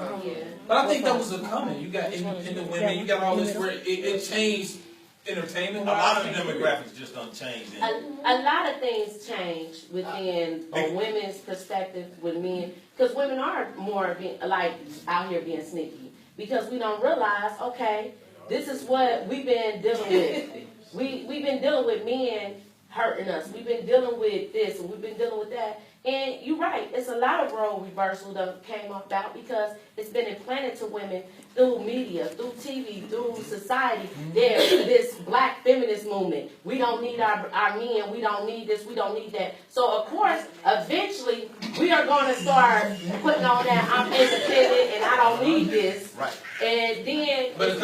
But I think that was a coming. You got independent women. You got all this where it changed entertainment. A lot of the demographics just don't change. A lot of things change within a women's perspective with men, because women are more like out here being sneaky because we don't realize, okay, this is what we've been dealing with. We've been dealing with men hurting us. We've been dealing with this and we've been dealing with that. And you're right, it's a lot of role reversal that came about because it's been implanted to women through media, through TV, through society. There's this black feminist movement. We don't need our men, we don't need this, we don't need that. So of course, eventually, we are going to start putting on that I'm independent and I don't need this. Right. And then But and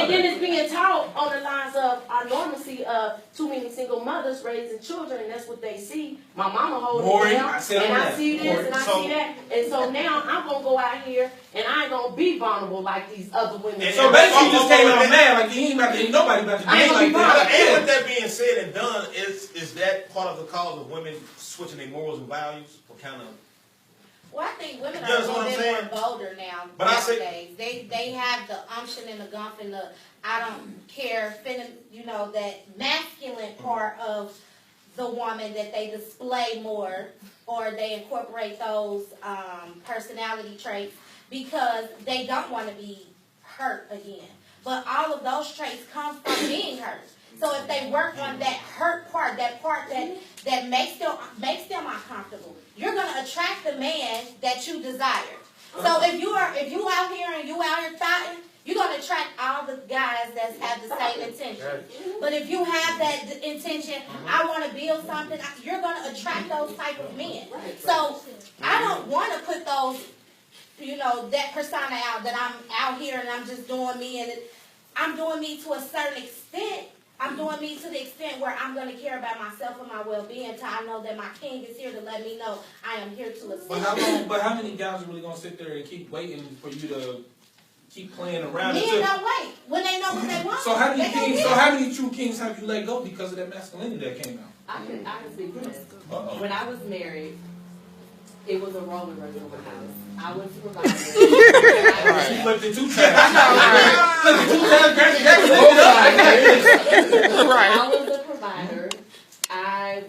then it's being taught on the lines of our normalcy of too many single mothers raising children, and that's what they see. see my mama hold Maury, it down, I said and I that. see this Maury. and I see that, and so now I'm gonna go out here and I ain't gonna be vulnerable like these other women. So basically, you just came out mad like you ain't about to, ain't nobody about to I ain't date like gonna that. be And with that being said and done, is that part of the cause of women switching their morals and values? What kind of? Well, I think women You are a understand what little I'm bit more bolder now But I say- nowadays. They have the umption and the gump and the I don't care, that masculine part of the woman that they display more, or they incorporate those personality traits because they don't want to be hurt again. But all of those traits come from being hurt. So if they work on that hurt part, that makes them uncomfortable, you're gonna attract the man that you desire. So if you out here and you out here fighting, you're gonna attract all the guys that have the same intention. But if you have that intention, I want to build something, you're gonna attract those type of men. So I don't want to put those, that persona out that I'm out here and I'm just doing me, and I'm doing me to a certain extent. I'm doing me to the extent where I'm going to care about myself and my well-being until I know that my king is here to let me know I am here to assist. But how many guys are really going to sit there and keep waiting for you to keep playing around? Men don't wait when they know what they want. So how many true kings have you let go because of that masculinity that came out? I can speak for this. When I was married, it was a roller coaster of a house. I was a provider. She flipped it 2 times. I was a provider. I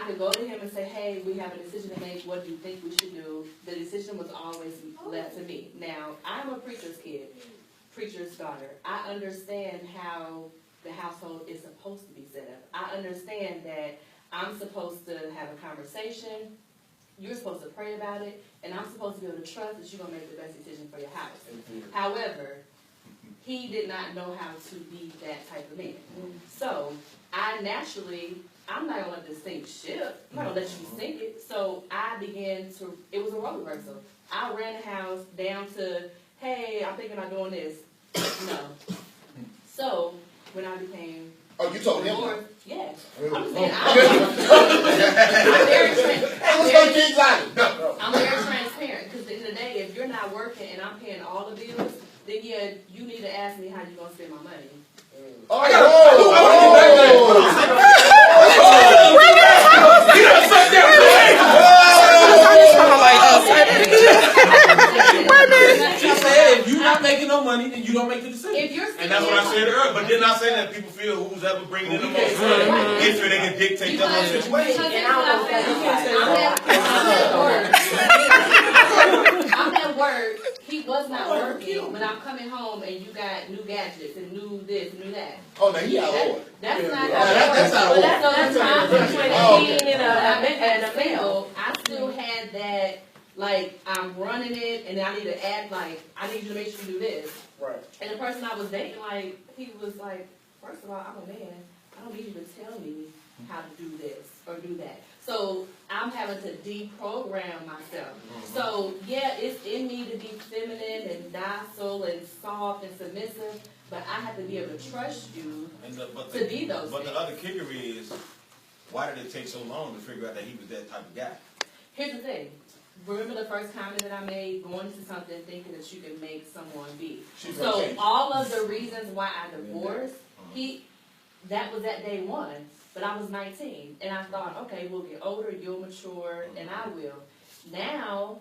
could go to him and say, hey, we have a decision to make. What do you think we should do? The decision was always left to me. Now, I'm a preacher's kid, preacher's daughter. I understand how the household is supposed to be set up. I understand that I'm supposed to have a conversation. You're supposed to pray about it, and I'm supposed to be able to trust that you're going to make the best decision for your house. However, he did not know how to be that type of man. So, I'm not going to let this sink ship. I'm not going to let you sink it. So, it was a roller coaster. I ran the house down to, hey, I'm thinking about doing this. No. So, when I became... Oh, you told him? Yeah. I'm saying, I'm very transparent, because at the end of the day, if you're not working and I'm paying all the bills, then yeah, you need to ask me how you're going to spend my money. She said, if you're not making no money, then you don't make the decision. And that's what I said earlier. But didn't I say that people feel who's ever bringing in the most money, they feel they can dictate their own situation? I'm at work. He was not working, but I'm coming home and you got new gadgets and new this and new that. Oh, now he out of order. That's not That's out of order. that's not between a teen and a male. I still had that, like, I'm running it and I need to act like, I need you to make sure you do this. Right. And the person I was dating, like, he was like, first of all, I'm a man. I don't need you to tell me how to do this or do that. So I'm having to deprogram myself. So yeah, it's in me to be feminine and docile and soft and submissive, but I have to be able to trust you to be those But things. the other kicker is, why did it take so long to figure out that he was that type of guy? Here's the thing. Remember the first comment that I made, going into something thinking that you can make someone be. So all of the reasons why I divorced, that was at day one. But I was 19, and I thought, okay, we'll get older, you'll mature, and I will. Now,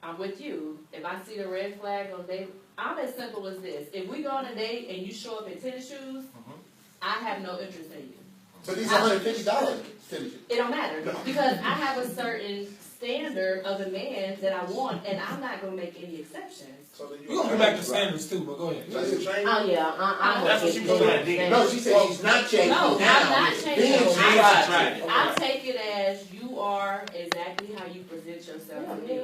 I'm with you. If I see the red flag on date, I'm as simple as this. If we go on a date and you show up in tennis shoes, I have no interest in you. But these $150 tennis shoes. It don't matter, because I have a certain standard of a man that I want, and I'm not going to make any exceptions. So We're going to go back to standards too, but go ahead. Oh yeah, That's what she was saying. No, she said she's not changing. No, I'm not changing. Right. I take it as you are exactly how you present yourself to me.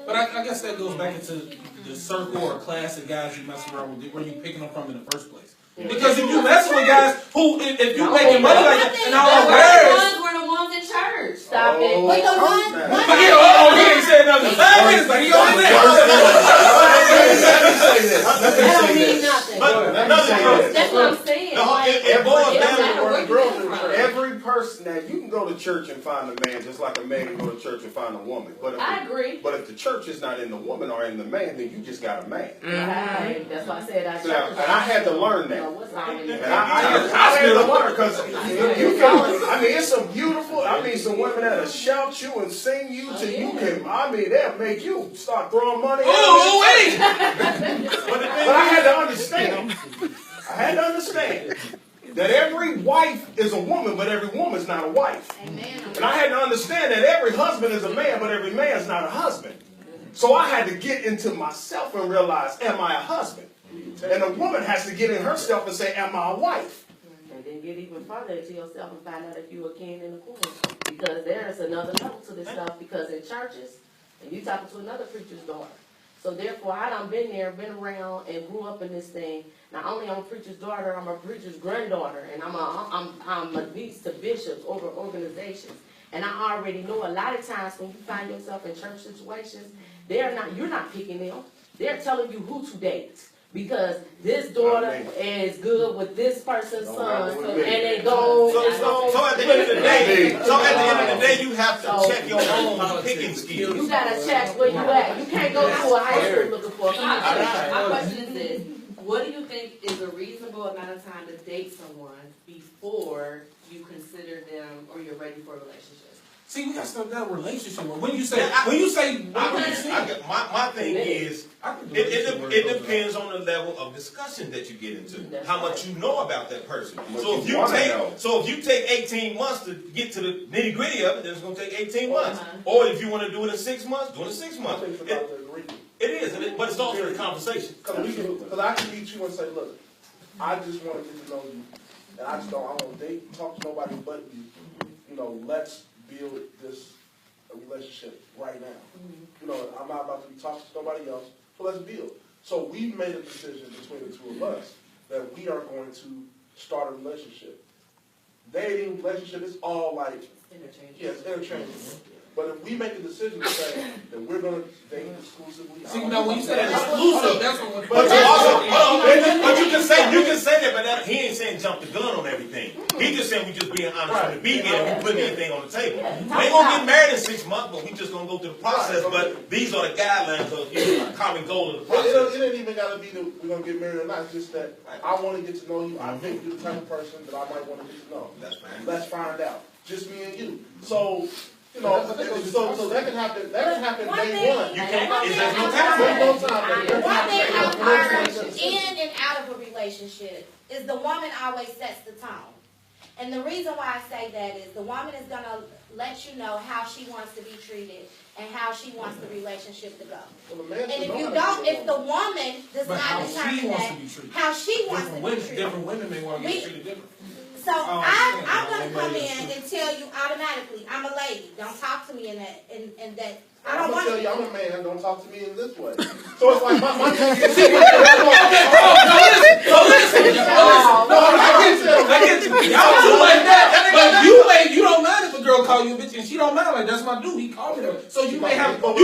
But I guess that goes back into the circle or class of guys you mess around with, where you picking them from in the first place. Because if you messing with guys who, if you making money like that, and all the words. We're the ones in church. Stop it. But the one, But he ain't said nothing. 5 minutes, but he on there. That don't mean nothing. But That's what I'm saying. it boils down to where you come from. Every person, now you can go to church and find a man just like a man can go to church and find a woman. But if I agree. But if the church is not in the woman or in the man, then you just got a man. Right. That's why I said I. And I had to learn that. What's wrong with And I had to learn because I mean, it's some beautiful. I mean, some women that'll shout you and sing you till you can. I mean, they'll make you start throwing money. Oh wait! But I had to understand. That every wife is a woman, but every woman's not a wife. Amen. And I had to understand that every husband is a man, but every man's not a husband. So I had to get into myself and realize, am I a husband? And a woman has to get in herself and say, am I a wife? And then get even further into yourself and find out if you a king and a queen. Because there's another level to this stuff. Because in churches, and you talking to another preacher's daughter. So therefore, I done been there, been around, and grew up in this thing. Not only I'm a preacher's daughter, I'm a preacher's granddaughter, and I'm a niece to bishops over organizations. And I already know a lot of times when you find yourself in church situations, you're not picking them. They're telling you who to date. Because this daughter is good with this person's son, and they go. So at the end of the day, you have to check your own picking skills. You gotta check where you at. You can't go to a high school looking for a My question is this: what do you think is a reasonable amount of time to date someone before you consider them or you're ready for a relationship? See, we got stuff that relationship. My thing is, it depends on the level of discussion that you get into, how much you know about that person. So if you take 18 months to get to the nitty gritty of it, then it's going to take 18 months. Or if you want to do it in 6 months, do it in 6 months. It is, but it's also a conversation. Because I can meet you and say, look, I just want to get to know you, and I want to date, talk to nobody but you. You know, let's build this relationship right now. You know, I'm not about to be talking to nobody else, so let's build. So we've made a decision between the two of us that we are going to start a relationship. Dating, relationship, it's all like, yes, interchangeable. But if we make a decision to say that we're going to date exclusively, see, now when you say exclusive, that's what. But you can say that, but he ain't saying jump the gun on everything. He just saying we just being honest from the beginning and we putting anything on the table. We ain't gonna get married in 6 months, but we just gonna go through the process. But these are the guidelines of the common goal of the process. It ain't even got to be that we're going to get married or not. It's just that I want to get to know you. I think you're the type of person that I might want to get to know. That's fine. Let's find out. Just me and you. So, you know, so that can happen. That can happen day one. You can't. Is there no time? One thing I've learned in and out of a relationship is the woman always sets the tone. And the reason why I say that is the woman is going to let you know how she wants to be treated and how she wants the relationship to go. And if the woman does not determine that, how she wants to be treated. Different women may want to get treated different. So I'm going to come in and tell you automatically, I'm a lady. Don't talk to me in that. I don't want to tell you, I'm a man. Don't talk to me in this way. So it's like my thing is. I get you. Y'all do like that, but you don't mind if a girl call you a bitch, and she don't mind. Like that's my dude. He called me that. So you may have, but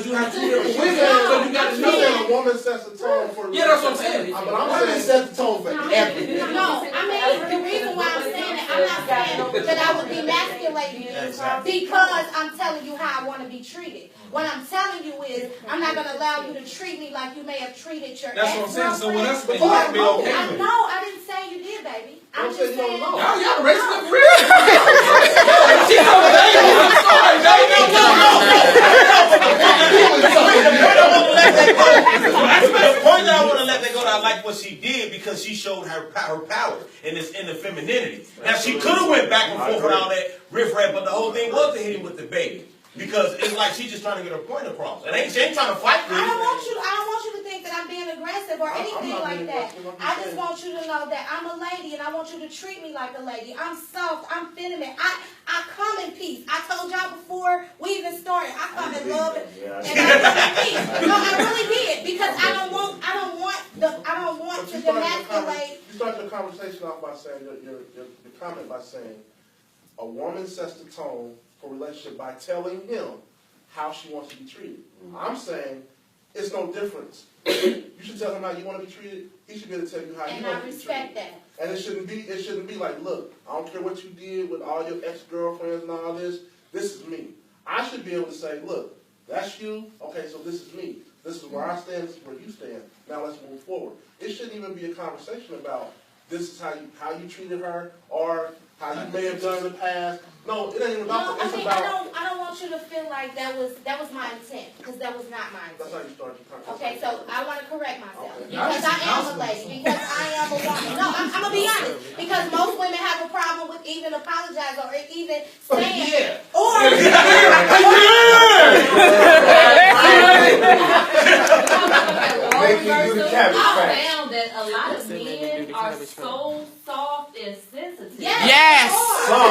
you have two different women. So you got to know that a woman sets the tone for. Yeah, that's what I'm saying. But I'm saying set the tone for everything. No, I mean the reason why I'm saying that, I'm not saying that I would be emasculating you because I'm telling you how I want to be treated. What I'm telling you is, I'm not going to allow you to treat me like you may have treated your ex-girlfriend. That's what I'm saying. So when that's what you be okay. No, I didn't say you did, baby. I'm just saying. Y'all racing up real. She's over there. I'm sorry, baby. The point that I want to let that go, I like what she did because she showed her power and it's in the femininity. Now she could have went back and forth with all that riffraff, but the whole thing was to hit him with the baby. Because it's like she's just trying to get her point across. And she ain't trying to fight with you. I don't want you to think that I'm being aggressive or anything like that. I just want you to know that I'm a lady and I want you to treat me like a lady. I'm soft. I'm feminine. I come in peace. I told y'all before we even started. I come in love and I come in peace. No, I really did because I don't want to demasculate. You started your conversation off by saying your comment by saying a woman sets the tone for relationship by telling him how she wants to be treated. I'm saying it's no difference. You should tell him how you want to be treated. He should be able to tell you how you want to be treated. And I respect that. And it shouldn't be like, look, I don't care what you did with all your ex-girlfriends and all this. This is me. I should be able to say, look, that's you. Okay, so this is me. This is where I stand. This is where you stand. Now let's move forward. It shouldn't even be a conversation about this is how you treated her or how you may have done in the past. No, it ain't even about that. It's about. I don't want you to feel like that was my intent, because that was not my That's intent. how you start your conversation. Okay, so I want to correct myself, Okay. because I am a lady, because I am a woman. No, I'm gonna be honest, because most women have a problem with even apologize or even saying, I found that a lot of men are so soft and sensitive. Yes. I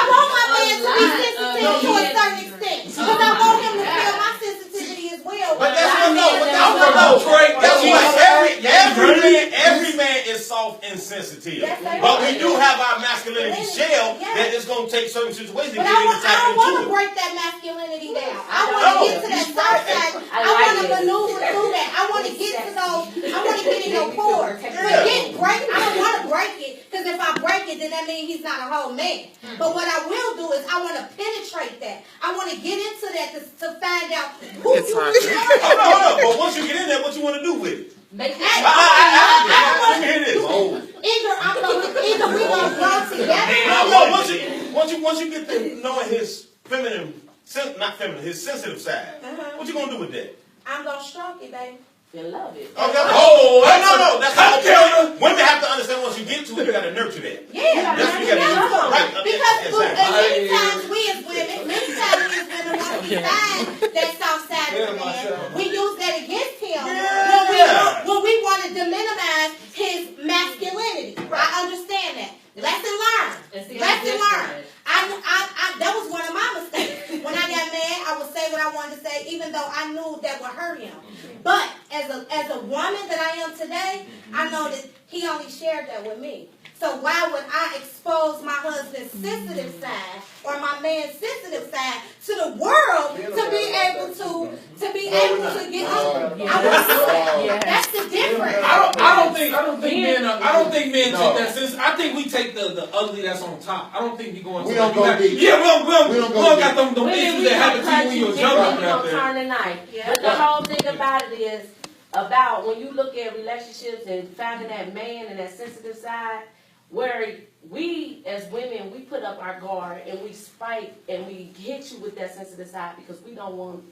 want my man to be sensitive to a certain extent, because I want him to feel my sensitivity as well. But that's what that's what every man is soft and sensitive. Yes, but we do have our masculinity shell that is going to take certain situations to But get him to I tap don't want into to it. break that masculinity down. I want to get to that soft side. I want to maneuver through that. I want to get to those. I want to get in your pores. But I don't want to break it, because if I break it, then that means he's not a whole man. But what I will do is I want to penetrate that. I want to get into that to find out who you really are. Hold on. But once you get in there, what you want to do with it? Let me hear this. Either we gonna grow together. No, once you get to knowing his his sensitive side, what you gonna do with that? I'm gonna stroke it, baby. You love it. No. That's how women have to understand. Once you get to it, you gotta nurture that. Yeah, That's what you gotta do. because many times we as women want to define that soft side of the man. We use that against him when we want to minimize his masculinity. I understand that. Lesson learned. Lesson learned. That was one of my mistakes. When I got mad, I would say what I wanted to say, even though I knew that would hurt him. But as a woman that I am today, I know that he only shared that with me. So why would I expose my husband's sensitive side or my man's sensitive side to the world to be able to get on? I wouldn't do that. That's the difference. I don't think men take that sense. I think we take the ugly that's on top. I don't think we going. We don't go deep. Yeah, we don't got them issues that happen to you when you're younger out there. Turn the knife. But the whole thing about it is about when you look at relationships and finding that man and that sensitive side, where we as women, we put up our guard and we fight and we hit you with that sensitive side because we don't want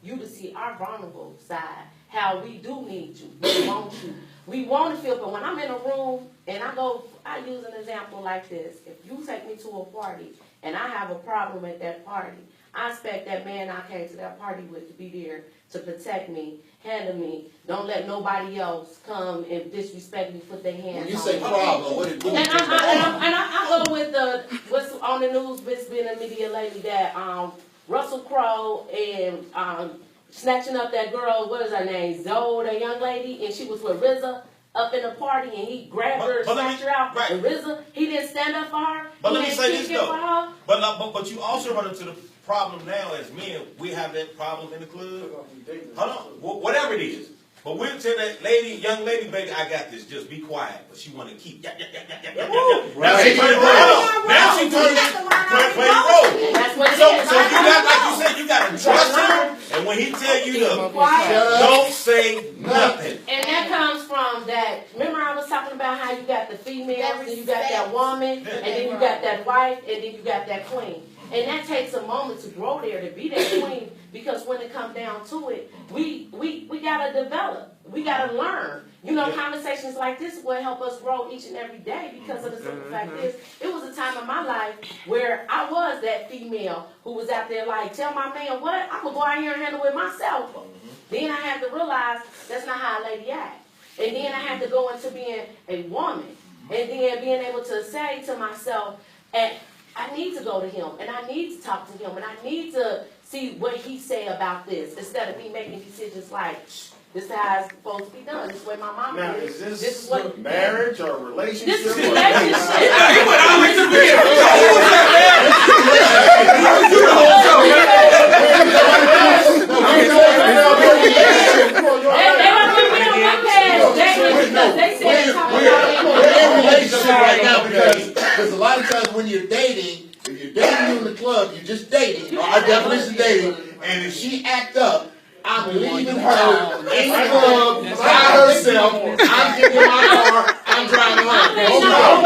you to see our vulnerable side, how we do need you. We want you. We want to feel, but when I'm in a room and I use an example like this. If you take me to a party and I have a problem at that party, I expect that man I came to that party with to be there to protect me, handle me. Don't let nobody else come and disrespect me, put their hands on me. When you say problem, what do you think? I go with what's on the news, it's been a media lately that Russell Crowe and snatching up that girl, what is her name, Zoe, the young lady, and she was with RZA up in the party, and he grabbed her and snatched her out. Right. And RZA, he didn't stand up for her. But let me say this though. But you also run into the problem now as men. We have that problem in the club. Hold on, whatever it is. But we'll tell that young lady, baby, I got this. Just be quiet. But she want to keep. Now she turning play the role. So you got, like you said, you got to trust him. And when he tell you to don't say nothing. And that comes from that. Remember, I was talking about how you got the females, and you got that woman, and then you got that wife, and then you got that queen. And that takes a moment to grow there, to be that queen, because when it comes down to it, we got to develop. We got to learn. You know, conversations like this will help us grow each and every day because of the simple fact is, it was a time in my life where I was that female who was out there like, tell my man what? I'm going to go out here and handle it myself. Then I had to realize that's not how a lady acts. And then I had to go into being a woman. And then being able to say to myself, I need to go to him, and I need to talk to him, and I need to see what he say about this, instead of me making decisions like, this is how it's supposed to be done. This is what my mom now, is. Is this what, marriage or relationship? This is relationship. He went all the way to the beginning. They were with me on my past. They Because a lot of times when you're dating, if you're dating you in the club, you're just dating, or our definition of dating, and if she act up, I'm leaving her in the club by herself. I'm getting in my car. I'm driving home.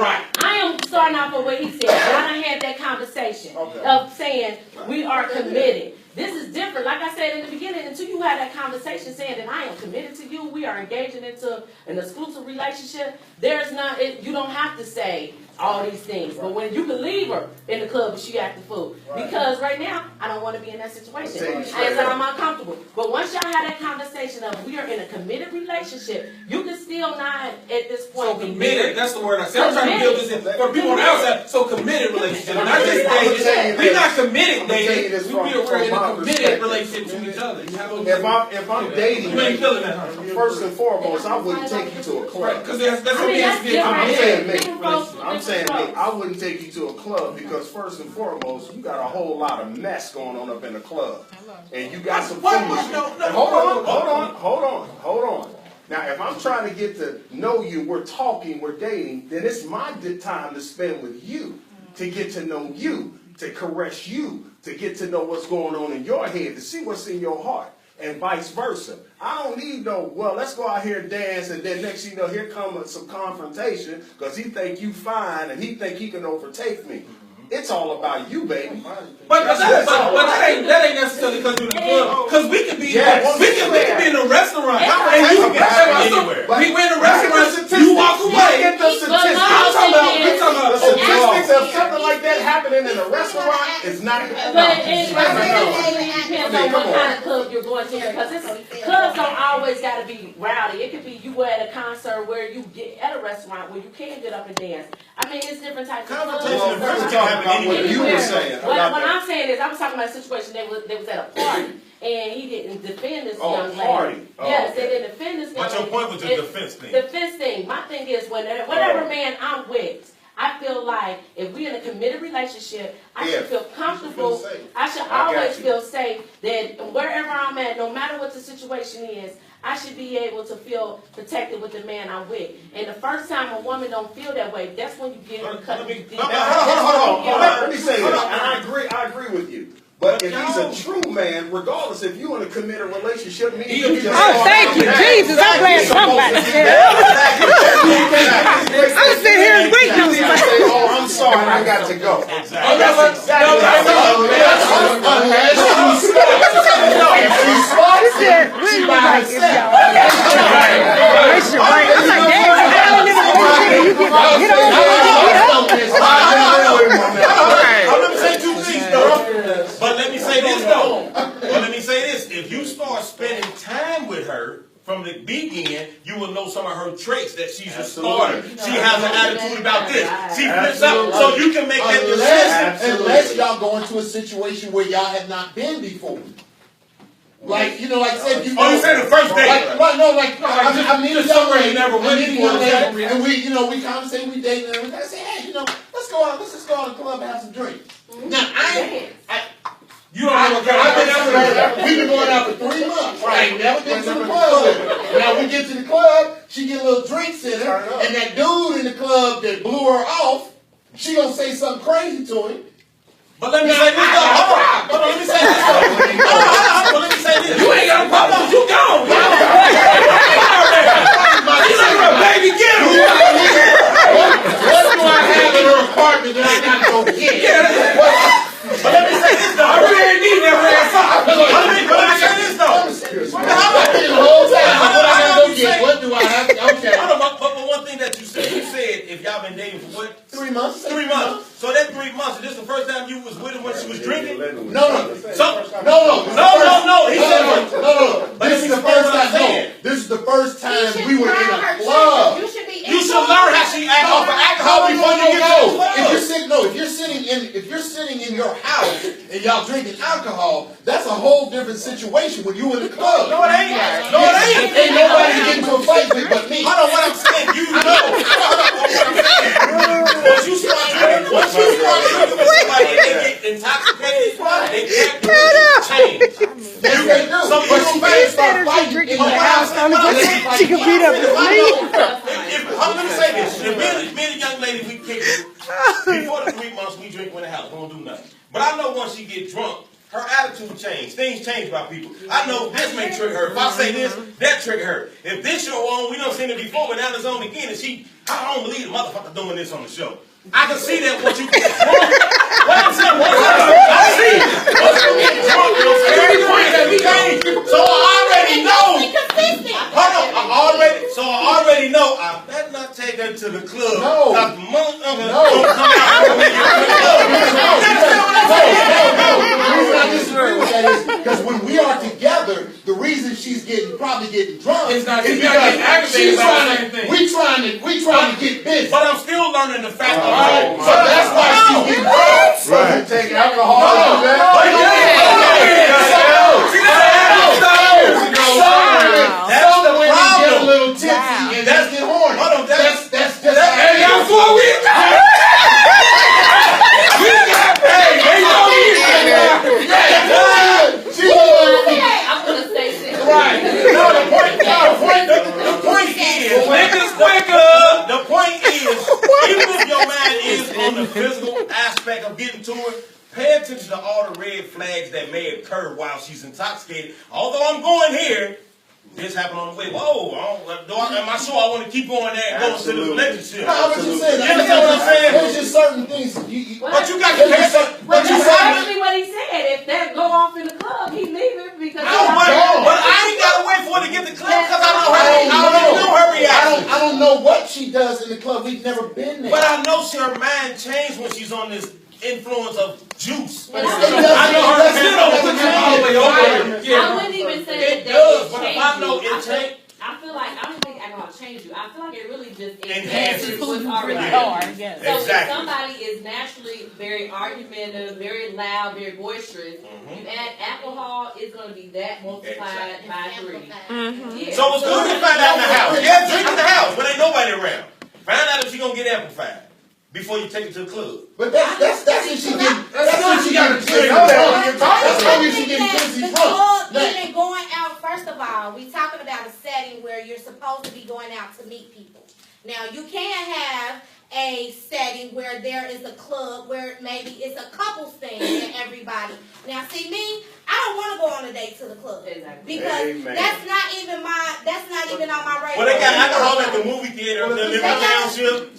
Right. I am starting off with what he said. I done had that conversation of saying we are committed. This is different. Like I said in the beginning, until you had that conversation saying that I am committed to you, we are engaging into an exclusive relationship, there's not, you don't have to say all these things. But when you can leave her in the club and she act the fool. Because right now, I don't want to be in that situation. And so I'm uncomfortable. But once y'all have that conversation of we are in a committed relationship, you can still not at this point. So committed, that's the word I said. I'm trying to build this in for people on the outside. So committed relationship, not just dating. We're not committed dating. We're in a committed relationship to each other. If I'm dating, first and foremost, I wouldn't take you to a club. Because that's I'm saying me. I wouldn't take you to a club because first and foremost, you got a whole lot of mess going on up in the club, and you got some foolishness. Hold on. Now, if I'm trying to get to know you, we're talking, we're dating, then it's my time to spend with you, to get to know you, to caress you, to get to know what's going on in your head, to see what's in your heart, and vice versa. I don't need let's go out here and dance, and then next thing you know, here comes some confrontation, because he think you fine, and he think he can overtake me. It's all about you, baby. But that ain't necessarily because you're in the club. Because we could be in a restaurant and you can anywhere. We in a restaurant, you walk away. I'm talking about the statistics of something like that happening in a restaurant is not. But it depends on what kind of club you're going to, because clubs don't always got to be rowdy. It could be you were at a concert where you get at a restaurant where you can get up and dance. I mean, it's different types of clubs. What you were saying. What I'm saying is, I was talking about a situation. They was at a party, and he didn't defend this young lady. Yes, they didn't defend this young lady. But your point was the defense thing. Defense thing. My thing is, whatever man I'm with, I feel like if we're in a committed relationship, I should feel comfortable. I should always feel safe that wherever I'm at, no matter what the situation is, I should be able to feel protected with the man I'm with. And the first time a woman don't feel that way, that's when you get cut. Hold on. Let me say this. And I agree with you. But if he's a true man, regardless if you're in a committed relationship, thank you, Jesus! I'm glad somebody said I'm sitting here waiting on you. Oh, I'm sorry, I got to go. But let me say this though. If you start spending time with her from the beginning, you will know some of her traits, that she's a starter. She has an attitude about this. She flips up, so you can make that decision. Unless y'all go into a situation where y'all have not been before. Like, you said, you said the first date. I meet a young lady, and we conversate, we date, and everything. I say, hey, let's just go out to the club and have some drinks. Now, you don't know what kind of we've been going out for 3 months. Right. Never been to the club with her. Now we get to the club, she get a little drinks in her, and that dude in the club that blew her off, she gonna say something crazy to him. But let me say this though. Hold on. Let me say this though. Let me say this. You ain't got a problem. You gone. You like a baby girl. What do I have in her apartment that I gotta go get? But let me say this though. I really ain't need that ass up. But let me say this though. What do I have to? Okay. But one thing that you said, if y'all been dating for what? 3 months. 3 months. So that 3 months, is this the first time you was with her when she was drinking? No. He said But this is the first time. This is the first time we were in a club. You should learn how she acts off of alcohol before you get to the club. If you're sitting in your house and y'all drinking alcohol, that's a whole different situation when you in the club. No, it ain't. No, it ain't. Ain't nobody getting into a fight with but me. Hold on, what I'm saying, you know. Once you start drinking with somebody, they get intoxicated, they change. They do. But she start fighting in the house. She can beat up with me. Let me say this. If me and a young lady, we months, we drink in the house, we don't do nothing. But I know once she get drunk, her attitude change. Things change by people. I know this may trigger her. If I say this, that trigger her. If this show on, we done seen it before, but now it's on again, and I don't believe the motherfucker doing this on the show. I can see that once you get drunk. What I'm saying, I see it. Once you get drunk, you'll change. So I already know. Hold on, I already know. I better not take her to the club. No. The motherfucker don't come out when you're in the club. The reason I disagree with that is because when we are together, the reason she's probably getting drunk is because she's we trying to get busy. But I'm still learning the fact of so that's why she's getting drunk. So you take alcohol. That's the way we get a little tipsy and that's get horny. That's just that's what we got. I'm gonna say this. Right. No, the point is, even if your mind is on the physical aspect of getting to her, pay attention to all the red flags that may occur while she's intoxicated. Although I'm going here, this happened on the way. Whoa, am I sure I want to keep going there and go into the relationship? No, what you saying? You understand what I'm saying? There's just certain things. But you got to pay attention. But that's exactly what he said. If that go off in the club, he leaving because. But I ain't got to wait for her to get the club because I know her reaction. I don't know what she does in the club. We've never been there. But I know her mind changed when she's on this influence of juice. I wouldn't even say it does, but if I know it changed. I feel like I don't think I know how to change you. I feel like it really just enhances what's already there. So if somebody is naturally very argumentative, very loud, very boisterous, you add alcohol, it's going to be that multiplied by 3. Yeah. So it's good to find out in the house. Yeah, drink in the house, but ain't nobody around. Find out if she's going to get amplified before you take her to the club. But that's if she get that's she got to drink. That's only if she getting busy drunk. Even going out, first of all, we talking about a setting where you're supposed to be going out to meet people. Now you can have a setting where there is a club where maybe it's a couples thing and everybody. Now see me, I don't want to go on a date to the club because that's not even on my radar. Well, they got alcohol at the movie theater, the Living Township.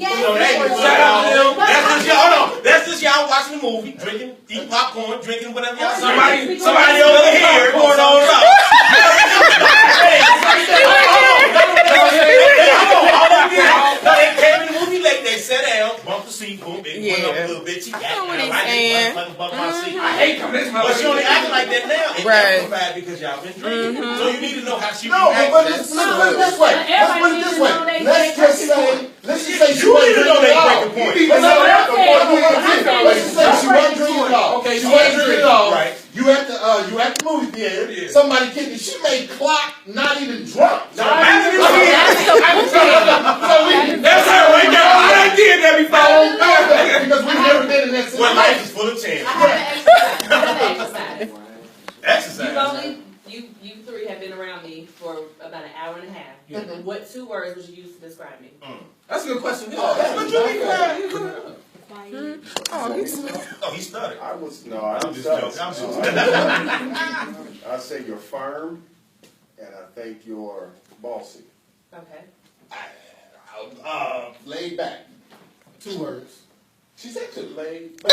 That's just y'all watching the movie, drinking, eating popcorn, drinking whatever y'all. Somebody over here going on up. They came in the movie late. They sat down, bumped the seat, boom, it went up a little bit. She got my seat. I hate coming. But she only acting like that now. It's amplified because y'all been drinking. So you need to know how she reacts. But let's put it this way. Let's just say she wasn't drinking at all. Let's just say she wasn't drinking at all. Okay, she wasn't drinking at all. Right. You at the movie theater. Somebody kicked it. She made clock not even drunk. That's her right there. I done did that before. Because we've never been in that situation. Well, life is full of chances. I have exercise. Exercise. You 3 have been around me for about an hour and a half. Mm-hmm. What 2 words would you use to describe me? That's a good question. He stuttered. I'm just joking. I say you're firm, and I think you're bossy. Okay. Laid back. 2 words. She said 2. Laid back.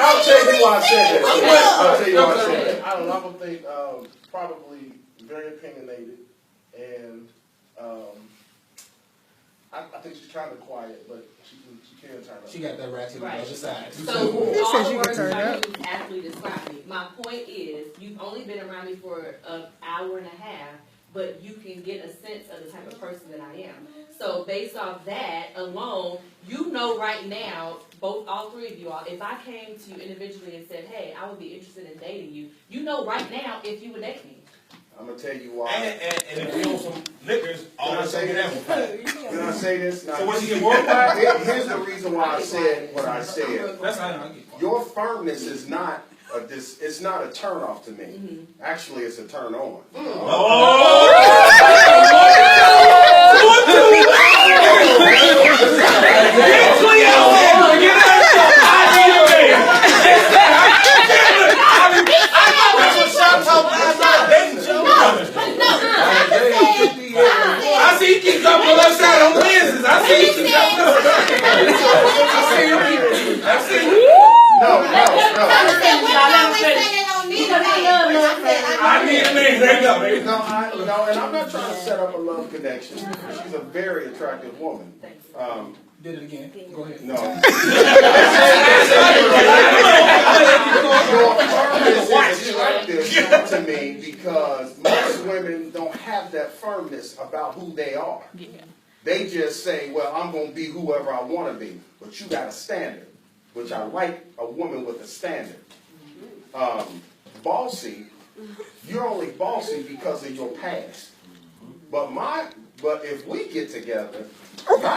I'll tell you why I said that. I don't know. I'm gonna think probably very opinionated, and I think she's kind of quiet, but she can turn up. She got that ratchet on the other side. So all the words I use actually describe me. My point is, you've only been around me for an hour and a half. but you can get a sense of the type of person that I am. So based off that alone, you know right now, all three of you all, if I came to you individually and said, hey, I would be interested in dating you, you know right now if you would date me. I'm gonna tell you why. And if you want some liquors, all Can I that's say gonna this? happen. Can I say this? Now, So what, you get more crack? here's the reason why I said what I said. That's how I get. Your firmness is not it's not a turn off to me. Actually, it's a turn on. I see you keep jumping on the left side on Wednesdays. I see you keep jumping on the left side. I see you. No. I need a man. There you go, baby. No, and I'm not trying to set up a love connection. She's a very attractive woman. Did it again. Go ahead. No. Your firmness is attractive to me because most women don't have that firmness about who they are. They just say, well, I'm going to be whoever I want to be. But you got a standard, which I like a woman with a standard. Bossy, you're only bossy because of your past. But if we get together, I'm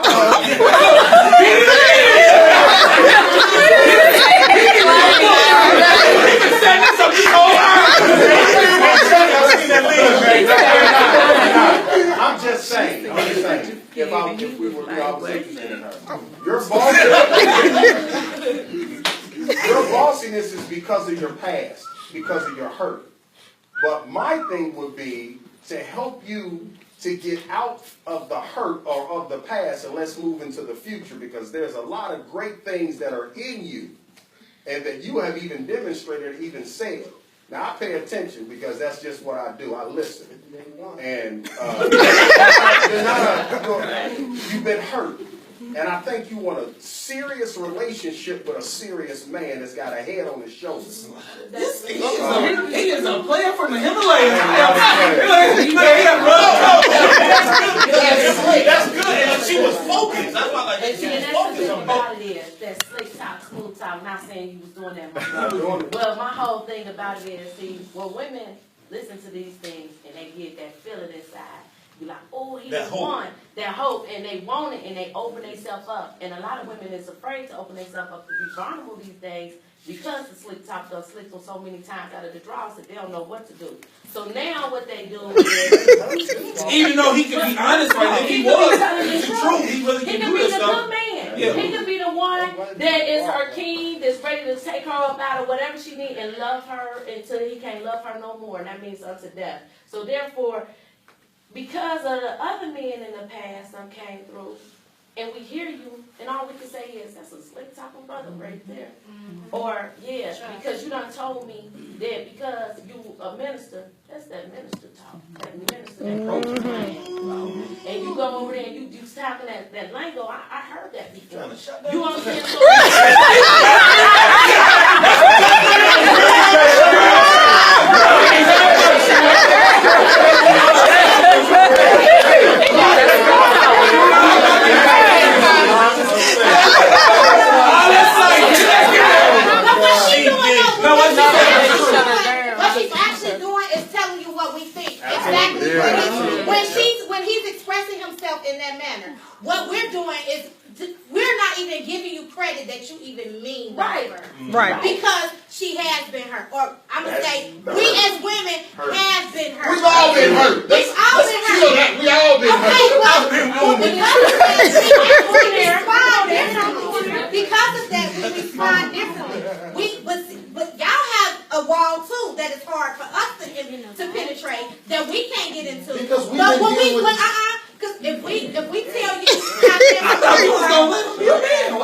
just saying. If we were, I was interested in her. Your bossiness is because of your past, because of your hurt. But my thing would be to help you to get out of the hurt or of the past, and let's move into the future, because there's a lot of great things that are in you and that you have even demonstrated, even said. Now, I pay attention because that's just what I do. I listen. And you've been hurt. And I think you want a serious relationship with a serious man that's got a head on his shoulders. He is a player from the Himalayas. That's good. And she was focused. That's why she was focused on about it is that slick talk, smooth talk. I'm not saying you was doing that. Well, my whole thing about it is, see, when women listen to these things and they get that feeling inside, be like, oh, he just won that hope, and they want it, and they open themselves up. And a lot of women is afraid to open themselves up to be vulnerable these days because the slick talk does slick them so many times out of the draws that they don't know what to do. So now what they do is, even though he can be honest, right? If he was the truth, he really can do this stuff. He could be the good man. Yeah. He could be the one that is her king, that's ready to take her up out of whatever she needs and love her until he can't love her no more, and that means unto death. So therefore, because of the other men in the past that came through, and we hear you, and all we can say is, that's a slick talking brother right there. Or, yeah, because you done told me that because you a minister, that's that minister talk. That minister, that coach. And you go over there and you talking that lingo, I heard that before. You know what I'm saying? What she's actually doing is telling you what we think. Exactly. When he's expressing himself in that manner, what we're doing is we're not even giving you credit that you even mean by her. Right. Because she has been hurt. Or I'm going to say, we as women have been hurt. We've all been hurt. We've all been hurt. We all been hurt. Because of that, we respond differently. But y'all have a wall too that is hard for us to penetrate that we can't get into. Because we because if we tell you, I thought you was gonna let him be a man.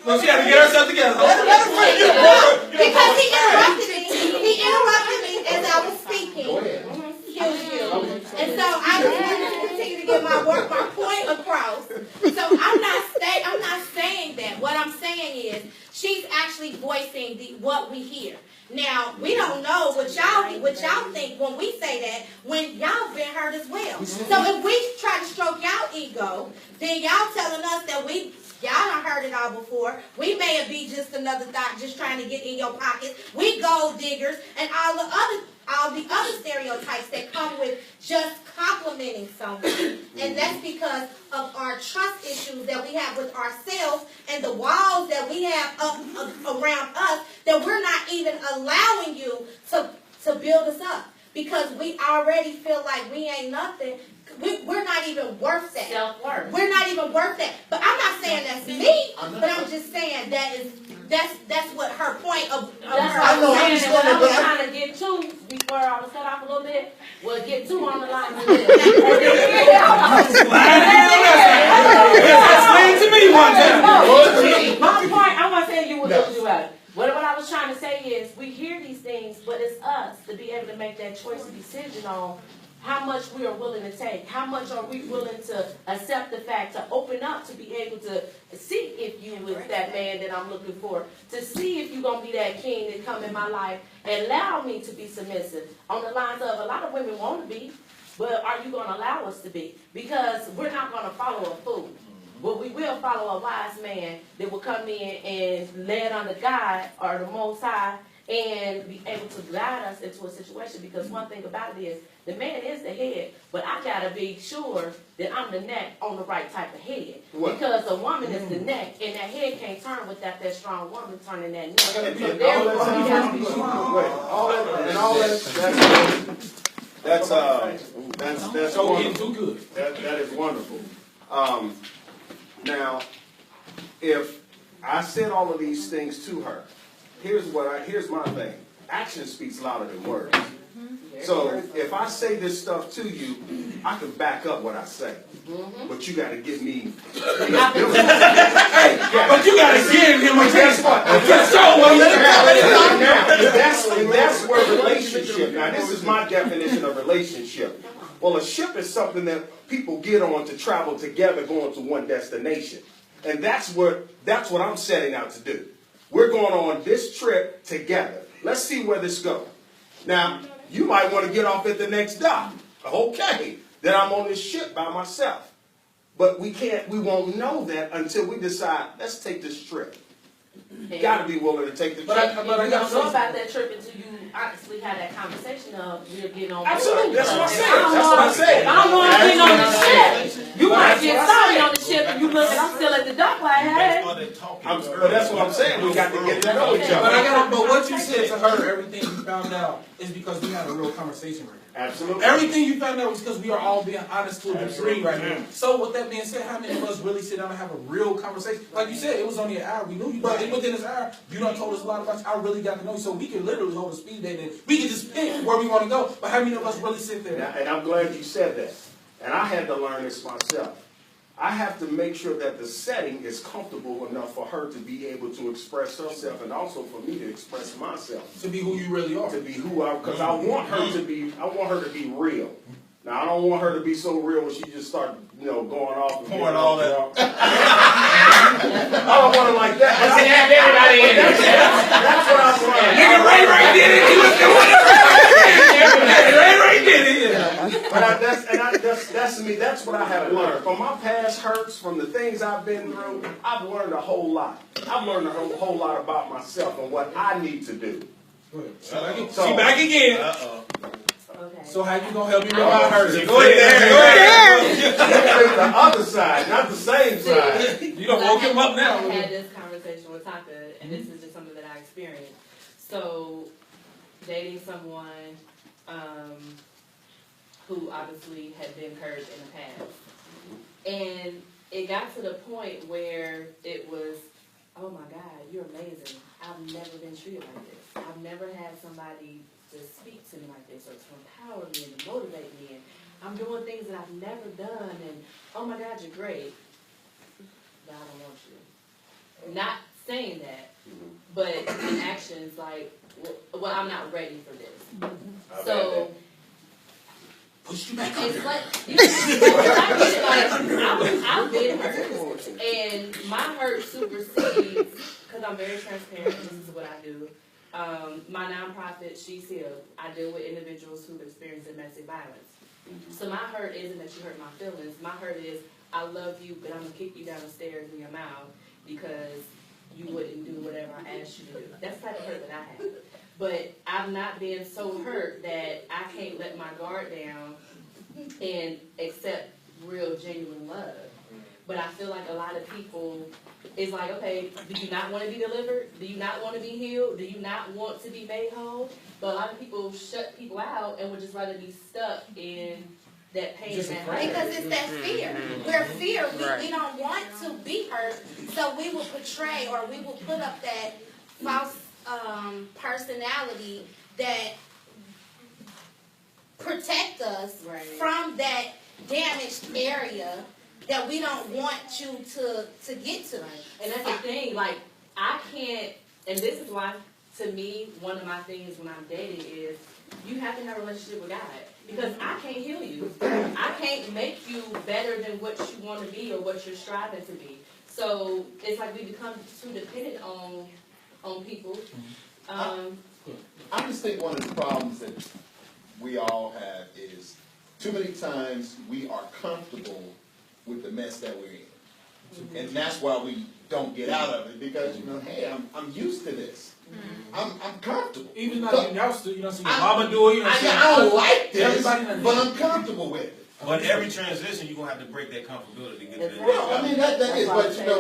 Well, she had to get herself together. Because he interrupted me as I was speaking. And so I just wanted to continue to get my point across. So I'm not saying that. What I'm saying is she's actually actually voicing what we hear. Now, we don't know what y'all think when we say that, when y'all been hurt as well. So if we try to stroke y'all ego, then y'all telling us that y'all done heard it all before. We may be just another thought just trying to get in your pocket. We gold diggers and all the other stereotypes that come with just complimenting someone. And that's because of our trust issues that we have with ourselves and the walls that we have up around us, that we're not even allowing you to build us up. Because we already feel like we ain't nothing. We're not even worth that. Self-worth. We're not even worth that. But I'm not saying that's me, but I'm just saying that's what her point of her. I know. I'm saying what I was trying to get to before I was cut off a little bit. Well, get to on the line. Explain to me one time. My point, I want to tell you what you about. What I was trying to say is, we hear these things, but it's us to be able to make that choice and decision on how much we are willing to take. How much are we willing to accept the fact, to open up, to be able to see if you is that man that I'm looking for, to see if you're going to be that king that come in my life and allow me to be submissive. On the lines of, a lot of women want to be, but are you going to allow us to be? Because we're not going to follow a fool. But we will follow a wise man that will come in and led under God or the Most High and be able to guide us into a situation. Because one thing about it is, the man is the head, but I got to be sure that I'm the neck on the right type of head. What? Because a woman is the neck, and that head can't turn without that strong woman turning that neck. So All therefore, you got to be strong. That's wonderful. That is wonderful. Now, if I said all of these things to her, here's my thing. Action speaks louder than words. So if I say this stuff to you, I can back up what I say. But you got to give me. But you got to give him a guess what? And that's where relationship. Now this is my definition of relationship. Well, a ship is something that people get on to travel together, going to one destination, and that's what I'm setting out to do. We're going on this trip together. Let's see where this goes. Now, you might want to get off at the next dock. Okay, then I'm on this ship by myself. But we won't know that until we decide, let's take this trip. You got to be willing to take the trip. But you don't know about that trip until you honestly had that conversation of we're getting on board. Absolutely, that's what I said. I don't know I'm getting on the ship. You might get started on the ship and you look and I'm still at the dock like, hey. But that's what I'm saying. We got to get to know each other. But what you said to her, everything you found out, is because we had a real conversation right now. Absolutely. Everything you found out was because we are all being honest to a degree right now. So with that being said, how many of us really sit down and have a real conversation? Like you said, it was only an hour. We knew you, but within this hour, you done told us a lot about you. I really got to know you. So we can literally hold a speed date and we can just pick where we want to go. But how many of us really sit there? And I'm glad you said that. And I had to learn this myself. I have to make sure that the setting is comfortable enough for her to be able to express herself, and also for me to express myself. To be who you really are. To be who because I want her to be real. Now I don't want her to be so real when she just start, going off and pouring all that. I don't want her like that. That's what I'm saying. Nigga, Ray did it. He was doing it. Ray did it. But that's me. That's what I have learned. From my past hurts, from the things I've been through, I've learned a whole lot. I've learned a whole lot about myself and what I need to do. She back again. Okay. So how you gonna help me with my hurts? Go ahead. The other side, not the same side. You done woke him up now. I had this conversation with Taka, and this is just something that I experienced. So, dating someone who obviously had been hurt in the past. And it got to the point where it was, oh my God, you're amazing. I've never been treated like this. I've never had somebody to speak to me like this, or to empower me and to motivate me. And I'm doing things that I've never done, and oh my God, you're great. But I don't want you. Not saying that, but in actions, like, well, I'm not ready for this. So push you back up. It's like, I've been hurt, and my hurt supersedes, because I'm very transparent, this is what I do. My nonprofit, She's Healed, I deal with individuals who've experienced domestic violence. So my hurt isn't that you hurt my feelings. My hurt is, I love you, but I'm going to kick you down the stairs in your mouth because you wouldn't do whatever I asked you to do. That's the type of hurt that I have. But I've not been so hurt that I can't let my guard down and accept real, genuine love. But I feel like a lot of people, it's like, okay, do you not want to be delivered? Do you not want to be healed? Do you not want to be made whole? But a lot of people shut people out and would just rather be stuck in that pain and that hurt. Because it's that fear. We're fear. We don't want to be hurt, so we will portray or we will put up that false personality that protect us from that damaged area that we don't want you to get to. And that's the thing, like, I can't, and this is why, to me, one of my things when I'm dating is, you have to have a relationship with God. Because I can't heal you. I can't make you better than what you want to be or what you're striving to be. So, it's like we become too dependent on people. I just think one of the problems that we all have is too many times we are comfortable with the mess that we're in. And that's why we don't get out of it, because, you know, hey, I'm used to this. I'm comfortable. Even though you know, see your mama do it. I don't like this, but I'm comfortable with it. But every transition, you're gonna have to break that comfortability to get to the next Well, I level. mean, that is, but you know,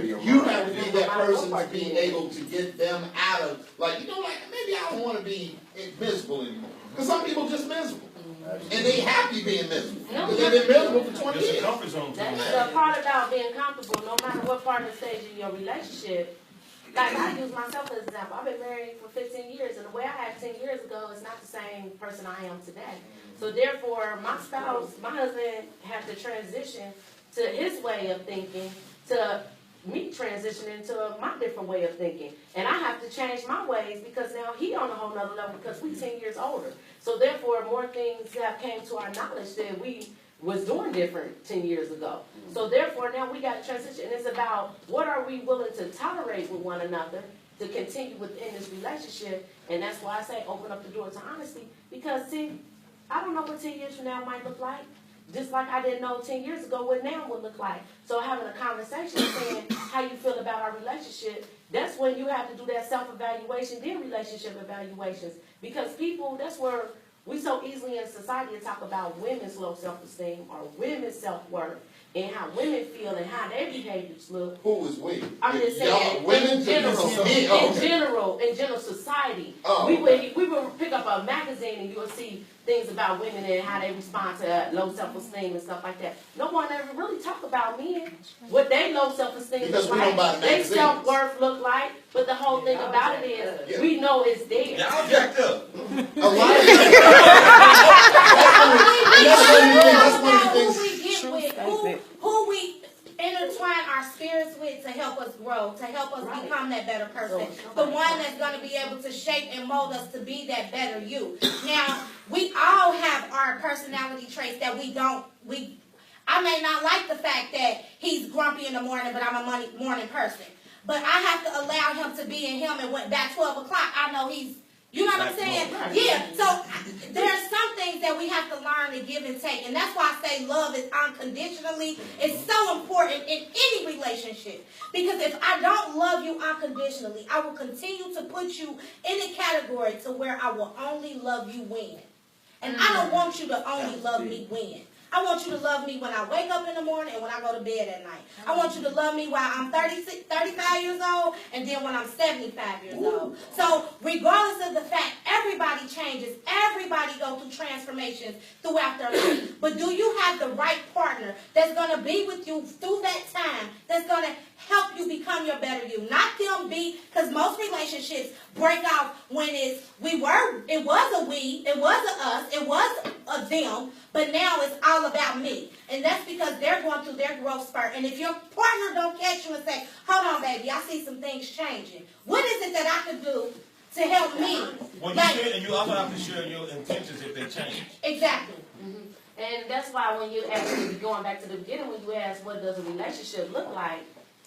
you know, you have to be that person to be able to get them out of, like, you know, like, maybe I don't want to be miserable anymore. Because some people just miserable. And they happy being miserable. Because they've been miserable for 20 years. That's the part about being comfortable, no matter what part of the stage in your relationship. Like, I use myself as an example. I've been married for 15 years, and the way I had 10 years ago is not the same person I am today. So therefore, my husband had to transition to his way of thinking, to me transitioning to my different way of thinking. And I have to change my ways because now he on a whole nother level because we're 10 years older. So therefore, more things have came to our knowledge that we was doing different 10 years ago. So therefore, now we got to transition. And it's about what are we willing to tolerate with one another to continue within this relationship. And that's why I say open up the door to honesty. Because, see, I don't know what 10 years from now might look like. Just like I didn't know 10 years ago what now would look like. So having a conversation saying how you feel about our relationship, that's when you have to do that self-evaluation, then relationship evaluations. Because people, that's where we so easily in society talk about women's low self-esteem or women's self-worth and how women feel and how their behaviors look. Who is we? I'm just saying, in general society. Oh, we would pick up a magazine and you would see things about women and how they respond to low self-esteem and stuff like that. No one ever really talk about men, what they low self-esteem because look like, their self-worth look like, but the whole thing about it is, we know it's there. Y'all jacked up. A lot of who we intertwine our spirits with to help us grow, to help us become that better person. The one that's going to be able to shape and mold us to be that better you. Now, we all have our personality traits that I may not like the fact that he's grumpy in the morning, but I'm a morning person. But I have to allow him to be in him, and when back 12 o'clock, I know he's, you know what I'm saying? Yeah, so there's some things that we have to learn to give and take. And that's why I say love is unconditionally. It's so important in any relationship. Because if I don't love you unconditionally, I will continue to put you in a category to where I will only love you when. And I don't want you to only love me when. I want you to love me when I wake up in the morning and when I go to bed at night. I want you to love me while I'm 35 years old and then when I'm 75 years old. So regardless of the fact, everybody changes. Everybody goes through transformations throughout their life. But do you have the right partner that's going to be with you through that time, that's going to help you become your better you? Not them be, because most relationships break off when it was a we, it was a us, it was a them, but now it's all about me. And that's because they're going through their growth spurt. And if your partner don't catch you and say, hold on, baby, I see some things changing. What is it that I could do to help me. Well, Like, and you also have to share your intentions if they change. exactly. And that's why when you ask, going back to the beginning, when you ask what does a relationship look like,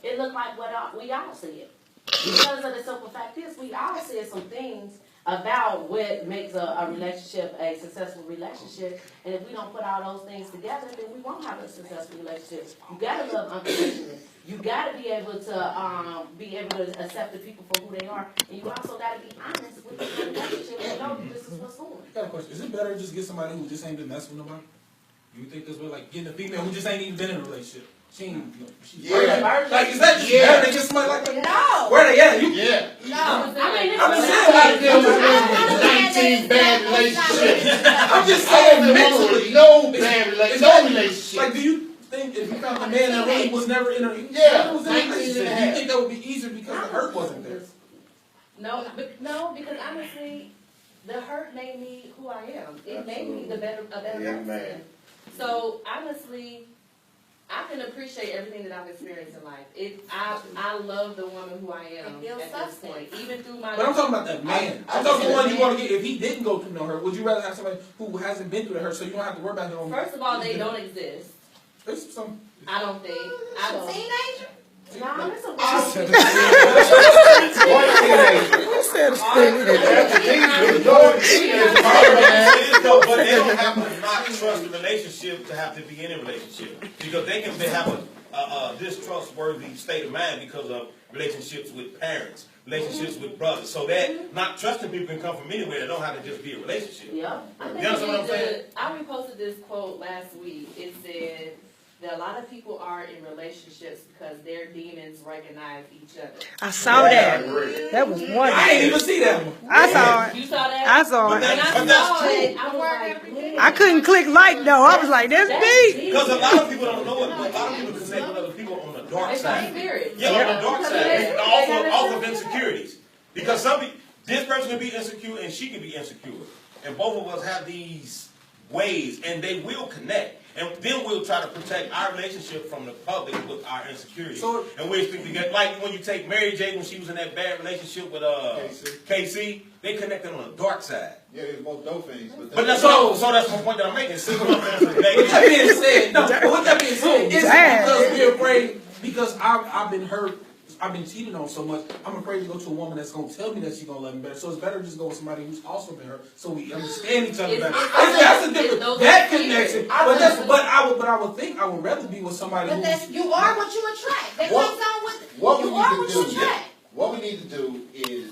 it look like what we all see it. Because of the simple fact is, we all see some things about what makes a relationship a successful relationship. And if we don't put all those things together, then we won't have a successful relationship. You gotta love unconditionally. You gotta be able to accept the people for who they are. And you also gotta be honest with the relationship and know this is what's going on. I got a question. Is it better to just get somebody who just ain't been messing with nobody? You think this way, like getting a female who just ain't even been in a relationship? She ain't, she's like, is that just better than get somebody like that? No. Where they at? Yeah. No. I'm just saying, 19 bad relationships. I'm just saying mentally. No bad relationship. No relationship. Like, do you think if you found a man that really was never in a relationship, do you think that would be easier because the hurt wasn't there? No, because honestly, the hurt made me who I am. It made me a better person. So honestly, I can appreciate everything that I've experienced in life. I love the woman who I am at this point, even through my. But I'm talking about that man. I'm talking about the one you want to get. If he didn't go through no hurt, would you rather have somebody who hasn't been through the hurt, so you don't have to worry about it? First of all, they don't exist. There's some. I don't think. I don't. Teenager? No, it's a But they don't have to not trust the relationship to have to be in a relationship. Because they can have a distrustworthy state of mind because of relationships with parents, relationships with brothers. So that not trusting people can come from anywhere. They don't have to just be a relationship. Yeah. You understand what I'm saying? I reposted this quote last week. It said that a lot of people are in relationships because their demons recognize each other. I saw that. That was wonderful. I didn't even see that one. I saw it. You saw that? I saw it. When I saw it, I was like, man. I couldn't click like though. I was like, that's deep. Because a lot of people don't know it, but a lot of people connect with other people on the dark side. Yeah, on the dark side. And off of insecurities. Because this person can be insecure and she can be insecure. And both of us have these ways, and they will connect. And then we'll try to protect our relationship from the public with our insecurities. And we'll speak together. Like when you take Mary J. when she was in that bad relationship with KC, they connected on the dark side. Yeah, they both dope things. But that's so that's my point that I'm making. With that being said, it's because we're afraid, because I've been hurt, I've been cheated on so much, I'm afraid to go to a woman that's going to tell me that she's going to love me better. So it's better to just go with somebody who's also been hurt, so we understand each other better. That's a different, that connection. But I would think I would rather be with somebody who's... You are what you attract. That comes on with what you we are need what to you do. attract. What we need to do is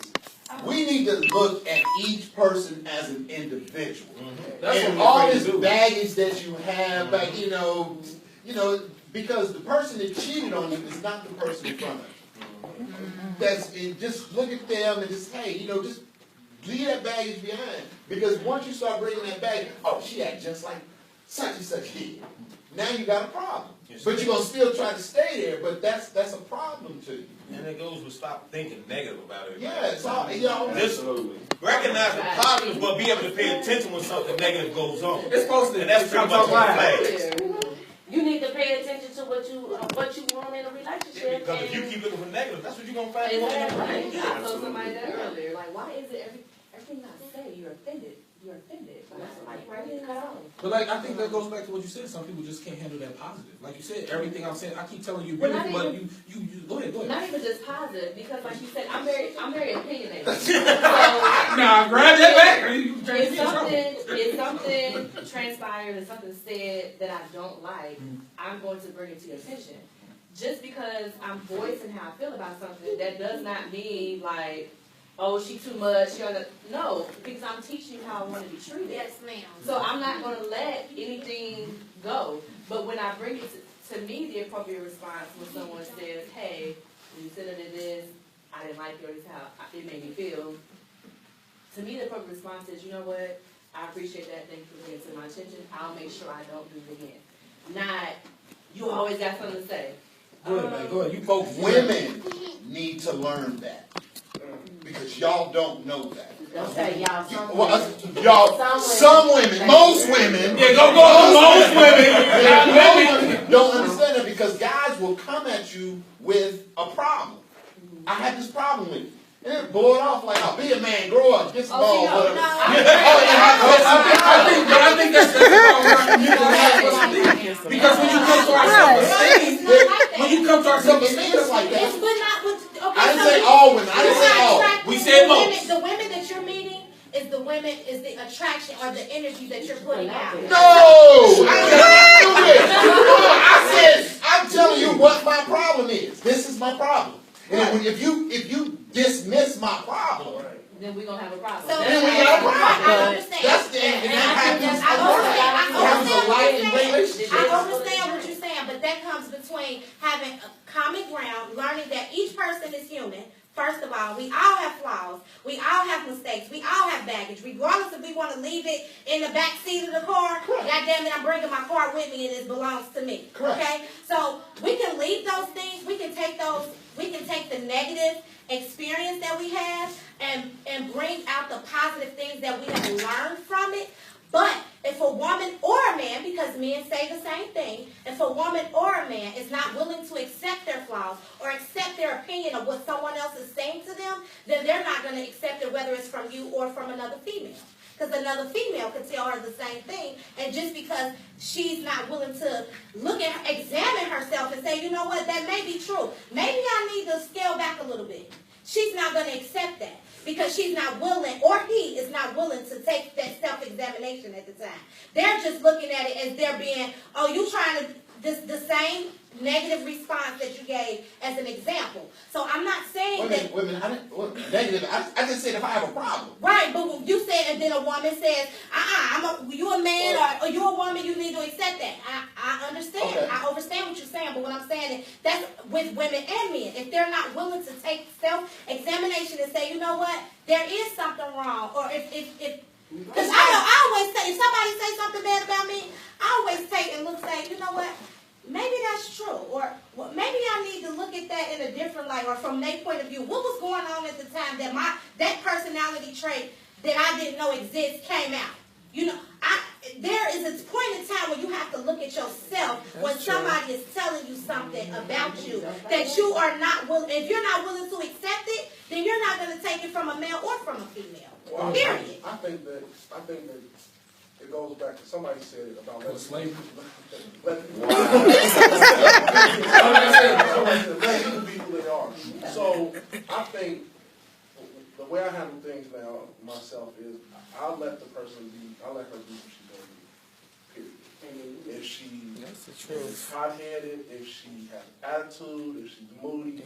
we need to look at each person as an individual. And all this baggage that you have, like, you know, because the person that cheated on you is not the person in front of you. Just look at them and just, hey, just leave that baggage behind. Because once you start bringing that baggage, oh, she act just like such and such kid. Now you got a problem. But you're going to still try to stay there, but that's a problem to you. And it goes with stop thinking negative about it. Yeah, it's all, just recognize the positives, but be able to pay attention when something negative goes on. It's supposed to. And that's pretty much what you need to pay attention to what you want in a relationship. Because if you keep looking for negative, that's what you're going to find. Exactly. I told somebody that earlier. Like, why is it everything I say, you're offended? You're offended. But like, I think that goes back to what you said. Some people just can't handle that positive. Like you said, everything I'm saying, I keep telling you beautiful, but you go ahead. Not even just positive, because like you said, I'm very opinionated. Nah, grab that back. If something transpired and something said that I don't like, I'm going to bring it to your attention. Just because I'm voicing how I feel about something, that does not mean like, oh, she too much. No, because I'm teaching you how I want to be treated. Yes, ma'am. So I'm not going to let anything go. But when I bring it to me, the appropriate response when someone says, hey, when you said it this, I didn't like yours, how it made me feel. To me, the appropriate response is, you know what? I appreciate that. Thank you for bringing it to my attention. I'll make sure I don't do it again. Not, you always got something to say. Go ahead, man. Go ahead. You folks. Women need to learn that. Because y'all don't know that. Don't say y'all. Some women, most women. Yeah, most women don't understand that, because guys will come at you with a problem. I had this problem with you. It blow it off like, oh, be a man, grow up, get some balls, whatever. I think that's the problem. Because when you come to our self-esteem, it's like that. I didn't say all women. I didn't say all. We said most. The women that you're meeting is the attraction or the energy that you're putting out. No! I said, I'm telling you what my problem is. This is my problem. And if you dismiss my problem, then we're gonna have a problem. So then we got a problem. I understand. That's the and that happens. I understand what you're saying, but that comes between having a common ground, learning that each person is human. First of all, we all have flaws. We all have mistakes. We all have baggage. Regardless if we want to leave it in the back seat of the car, goddamn it, I'm bringing my car with me and it belongs to me. Correct. Okay? So we can leave those things. We can take the negative experience that we have and bring out the positive things that we have learned from it. But if a woman or a man, because men say the same thing, if a woman or a man is not willing to accept their flaws or accept their opinion of what someone else is saying to them, then they're not going to accept it, whether it's from you or from another female. Because another female could tell her the same thing, and just because she's not willing to examine herself and say, you know what, that may be true. Maybe I need to scale back a little bit. She's not going to accept that because she's not willing, or he is not willing to take that self-examination at the time. They're just looking at it as they're being, oh, you trying to, the same negative response that you gave as an example. So I'm not saying negative. I just said if I have a problem. Right, but you said, and then a woman says, you a man or you a woman, you need to accept that. I understand. Okay. I understand what you're saying, but what I'm saying is that's with women and men. If they're not willing to take self-examination and say, you know what, there is something wrong, or if because I always say, if somebody say something bad about me, I always take and say, you know what, maybe that's true, or maybe I need to look at that in a different light, or from their point of view. What was going on at the time that that personality trait that I didn't know exists came out? You know, there is a point in time where you have to look at yourself when somebody is telling you something about you that you are not willing. If you're not willing to accept it, then you're not going to take it from a male or from a female. Well, Period. I think that it goes back to somebody said it about slavery. Let people be who they are. So I think the way I handle things now myself is I'll let the person be. I'll let her do what she's going to do. Period. If she is hot-headed, if she has attitude, if she's moody,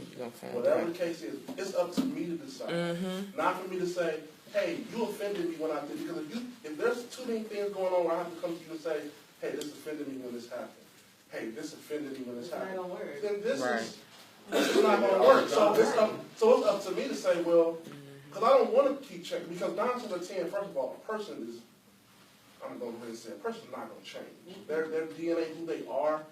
whatever the case is, it's up to me to decide. Not for me to say, hey, you offended me when I did. Because if there's too many things going on where I have to come to you and say, hey, this offended me when this happened. Hey, this offended me when this happened. Then this is not going to work. So it's up to me to say, well, because I don't want to keep checking. Because 9 to the 10, first of all, a person is, I'm going to go ahead and say, a person's not going to change. Their DNA, who they are,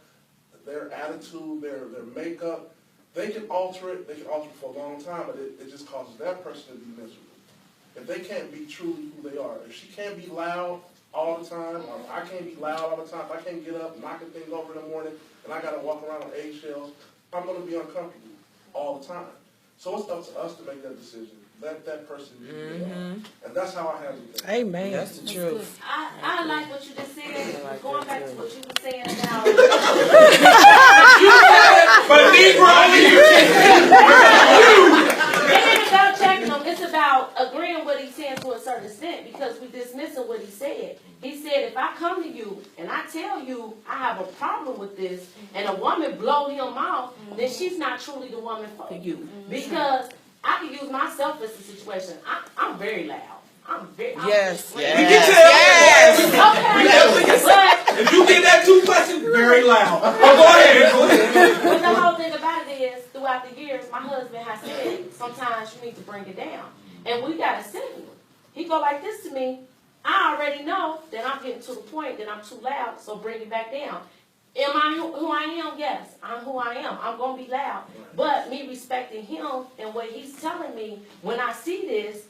their attitude, their makeup, they can alter it. They can alter it for a long time, but it just causes that person to be miserable. If they can't be truly who they are, if she can't be loud all the time, or I can't be loud all the time, if I can't get up, knocking things over in the morning, and I got to walk around on eggshells, I'm going to be uncomfortable all the time. So it's up to us to make that decision. Let that person be who they are. And that's how I handle things. Amen. That's the truth. I like what you just said. Going back to what you were saying about. But It ain't about checking them. It's about agreeing what he's saying to a certain extent, because we're dismissing what he said. He said, if I come to you and I tell you I have a problem with this, and a woman blow him off, then she's not truly the woman for you. Because I can use myself as a situation. I'm very loud. Yes. We can tell. Yes. But if you get that too much, it's very loud. Go ahead. But the whole thing about it is, throughout the years, my husband has said, sometimes you need to bring it down. And we got a signal. He go like this to me. I already know that I'm getting to the point that I'm too loud, so bring it back down. Am I who I am? Yes, I'm who I am. I'm going to be loud. But me respecting him and what he's telling me when I see this,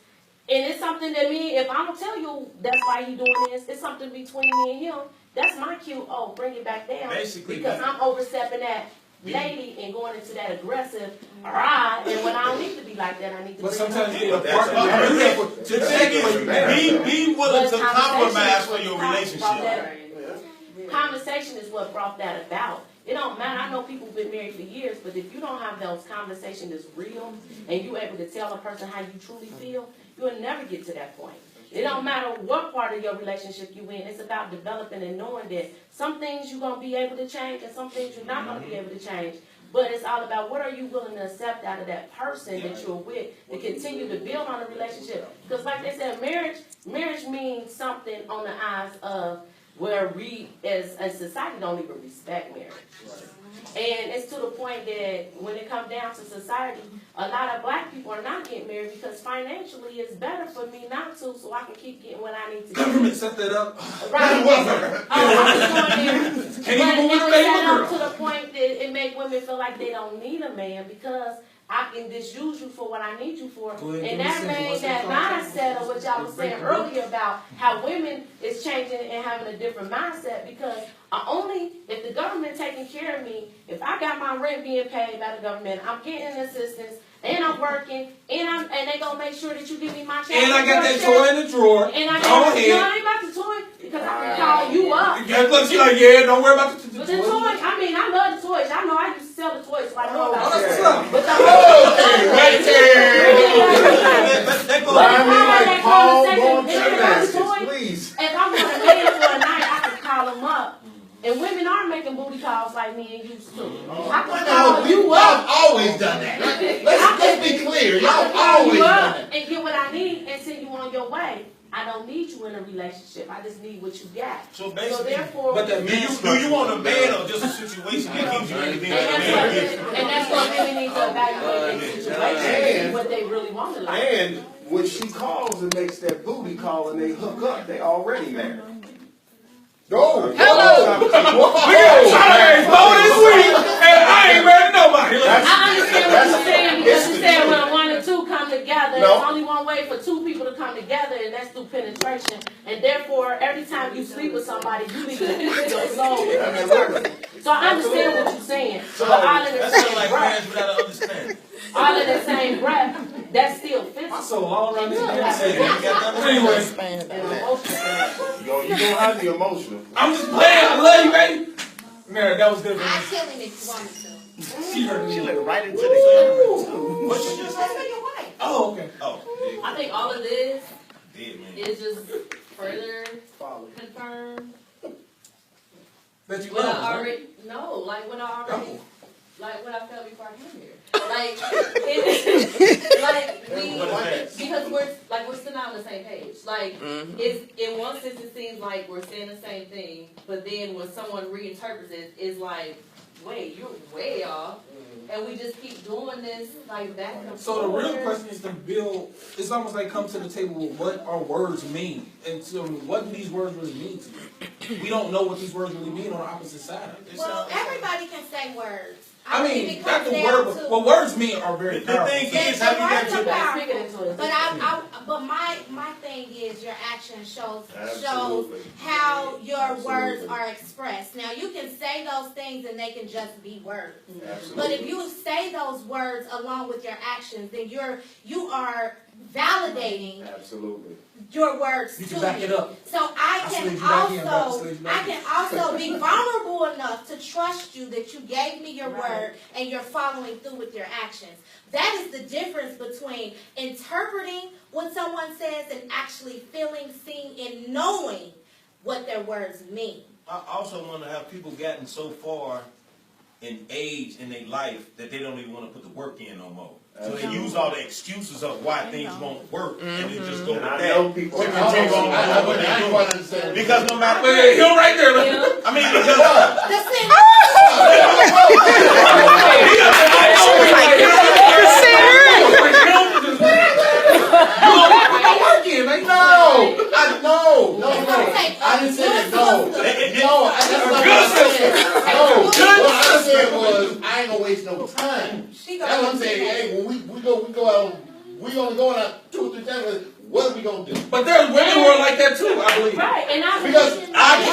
and it's something that if I don't tell you that's why he's doing this, it's something between me and him, that's my cue. Oh, bring it back down. Basically, because I'm overstepping that lady and going into that aggressive, rah, and when I don't need to be like that, I need to But be sometimes like you that. need a partner. The thing is, be willing to compromise for your relationship. Conversation is what brought that about. It don't matter. I know people been married for years, but if you don't have those conversations that's real and you able to tell a person how you truly feel, you'll never get to that point. It don't matter what part of your relationship you in. It's about developing and knowing that some things you're gonna be able to change and some things you're not gonna be able to change. But it's all about what are you willing to accept out of that person that you're with to continue to build on a relationship. Because like they said, marriage means something on the eyes of where we as a society don't even respect marriage. And it's to the point that when it comes down to society, a lot of black people are not getting married because financially it's better for me not to, so I can keep getting what I need to get. Government set that up. Right. I was going there. But it was set up to the point that it make women feel like they don't need a man because I can just use you for what I need you for. And that made that mindset of what y'all was saying earlier about how women is changing and having a different mindset because only if the government taking care of me, if I got my rent being paid by the government, I'm getting assistance, and I'm working, and they gonna make sure that you give me my check. And I got that toy in the drawer. And I Go got ahead. no, I ain't about the toy because I can call you up. Look, she's like, yeah, don't worry about the toy. But the toys, I mean, I love the toys. I know I used to sell the toys, so I know about that's it. what's up. But the Right there. like Paul going to please. If I want a man for a night, I can call him up. And women are making booty calls like me and used to. I can call you up. Y'all always done that. Let's be clear. Y'all always done that. And get what I need and send you on your way. I don't need you in a relationship. I just need what you got. So basically, therefore, but the do you want a man or just a situation that gives you anything that a man gives you? and that's what women need to evaluate their situation and what they really want in life. And when she calls and makes that booty call and they hook up, they already married. Go. We got Saturdays low this week, and I ain't married nobody. I understand what you're saying because you said when one and two come together, there's only one way for two people to come together, and that's through penetration. And therefore, every time you sleep with somebody, you need to put your soul in that person. So I understand what you're saying, but all in the same breath, all in the same breath, that still fits. My soul all around this damn Anyway, you don't have the emotional. I'm just playing. I love you, baby. Mary, that was good. I'll kill him if you want me to. She heard me. She looked right into the camera too. What you just That's said? your wife. Oh, okay. Oh, I think all of this man. is just further confirm That you what love I us, right? already know, like when I already, like what I felt before I came here. Like, because we're still not on the same page. Like, it's in one sense it seems like we're saying the same thing, but then when someone reinterprets it, it's like, wait, you're way off. And we just keep doing this like back and forth. So the real question is to build. It's almost like come to the table with what our words mean, and so what do these words really mean to you? We don't know what these words really mean on the opposite side. Well, everybody can say words. I mean, not the word. What words mean are very powerful. The thing is, how you got to But my thing is your action shows how your words are expressed. Now you can say those things and they can just be words. Absolutely. But if you say those words along with your actions, then you are validating your words You to can back it up. So I can also be vulnerable enough to trust you that you gave me your word and you're following through with your actions. That is the difference between interpreting what someone says and actually feeling, seeing, and knowing what their words mean. I also want to have people gotten so far in age in their life that they don't even want to put the work in no more. So they use all the excuses of why things won't work, and they just go with that. People. Because no matter He'll right there. I mean, because I didn't say that. No, what I said was I ain't gonna waste no time. That's what I'm saying. Hey, when we go out, we only going out 2 or 3 times. What are we gonna do? But there's women who are like that too, I believe. Right, and Because I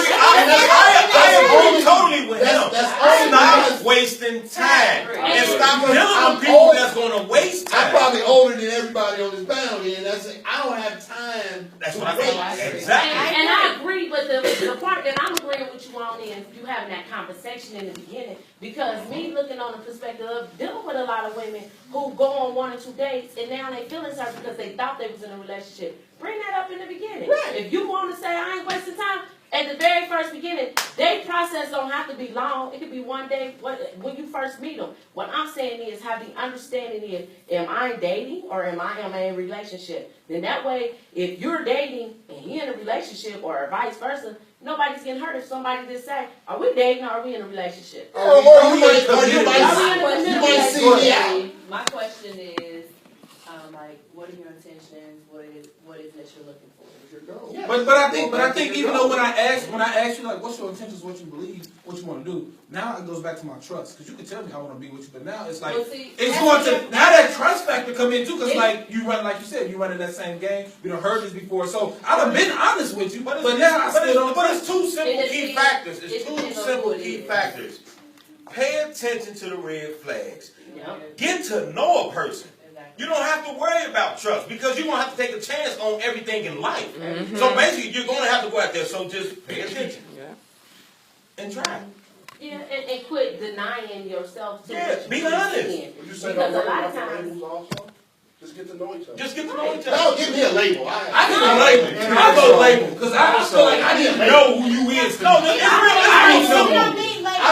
agree totally with him. Stop because wasting time and stop because dealing I'm with people old. that's going to waste I'm time. probably older than everybody on this panel, and I don't have time. That's to what I wait. think. Exactly. And I agree, but the part that I'm agreeing with you on is you having that conversation in the beginning. Because me looking on the perspective of dealing with a lot of women who go on 1 or 2 dates and now they feeling hurt because they thought they was in a relationship. Bring that up in the beginning. Right. If you want to say I ain't wasting time, at the very first beginning, their process don't have to be long. It could be 1 day when you first meet them. What I'm saying is have the understanding is, am I dating or am I in a relationship? Then that way, if you're dating and he in a relationship or vice versa, nobody's getting hurt if somebody just say, are we dating or are we in a relationship? Or you might see me out. My question is, like, what are your intentions? What is that you're looking for? Yeah. But I think even though when I ask you like what's your intentions, what you believe, what you want to do, now it goes back to my trust because you can tell me I want to be with you, but now it's like Well, see, it's going to now that trust factor come in too because like you run like you said you running that same game. We done heard this before, so I've been honest with you, but now I still don't. But it's 2 simple key factors. It's it 2 depends on simple who it key is. factors. Pay attention to the red flags. Yep. Get to know a person. You don't have to worry about trust because you're going to have to take a chance on everything in life. Mm-hmm. So basically, you're going to have to go out there. So just pay attention and try. Yeah, and quit denying yourself. Yeah, be honest. Would you say Because don't a worry lot of about the times, labels also? Just get to know each other. Just get to know each other. Don't give me a label. I need a label. I go label because I feel like I need to know who you is. No, it's real. I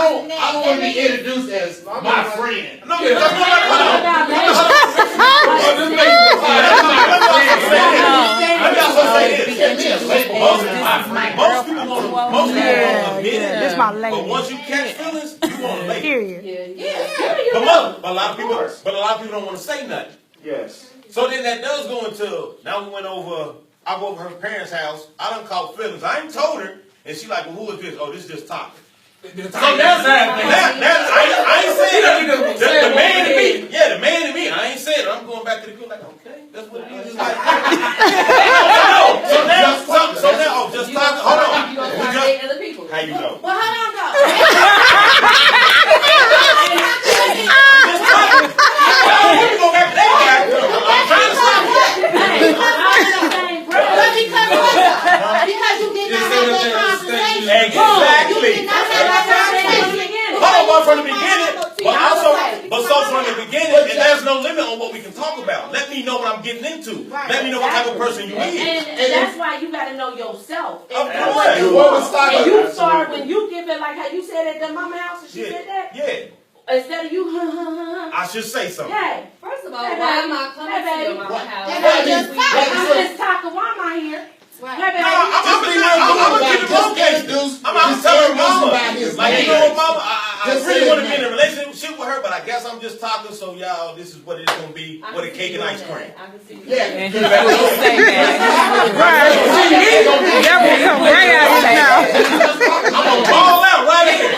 don't want to be introduced as my friend. No, most people want to admit it. This my lady. But once you catch feelings, you want to label. Period. But a lot of people don't want to say nothing. Yes. So then that does go into, now we went over, I go over her parents' house. I done caught feelings. I ain't told her. And she like, well, who is this? Oh, this is just topic. So that's I ain't saying that. The man to me. me. Yeah, the man to me. I ain't saying it. I'm going back to the girl like, okay, that's what it is. It's like, so now, just talk. Hold on. You gonna start dating other people? How you know? Well, hold on, though. Just talk. Let me go back to that guy. I'm trying to stop it. Because you did not have that conversation. Exactly. You did not have that conversation. Hold on, from the beginning, but from the beginning, and there's no limit on what we can talk about. Let me know what I'm getting into. Let me know what type of person you is. And that's why you got to know yourself. Of And course. and you start when you give it like how you said at the mama house and she said that. Yeah. Instead of you, I should say something. hey, First of all, Hey, why baby. am I coming Hey, to your baby. mama house? I'm just talking. Why am I here? Right. Hey, baby. I'm gonna keep it located. I'm out telling mama. Like, you know what, mama? I really want to be in a relationship with her, but I guess I'm just talking. So y'all, this is what it's gonna be with a cake and ice cream. I can see Yeah. And he will say that. Right. That will come right out his mouth. I'm gonna ball out right here.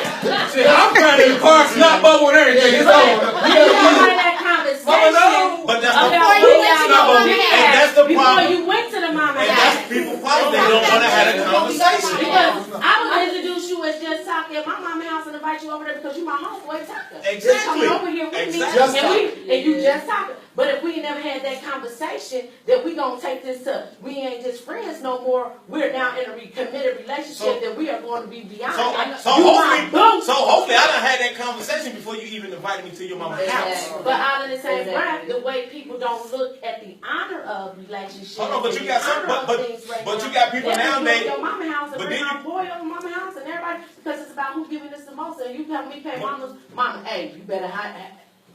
Shit, I'm trying to car snot bubble and everything. It's over. You had that conversation But that's about the what y'all and that's the before problem. you went to the mama And house. that's people's problem. They don't want to have a conversation. Because I would introduce you as just talking at my mama house and invite you over there because you my homeboy talker. Exactly. Coming over here with Exactly. me and you just talking. But if we never had that conversation, that we gonna take this to we ain't just friends no more. We're now in a committed relationship that we are going to be beyond. So hopefully I done had that conversation before you even invited me to your mama's house. But out of the same breath, the way people don't look at the honor of relationships. Hold on, but you got some, but you got people nowadays. Your mama house and But bring then my boy over mama house and everybody because it's about who giving us the most. And you tell me pay mama, hey, you better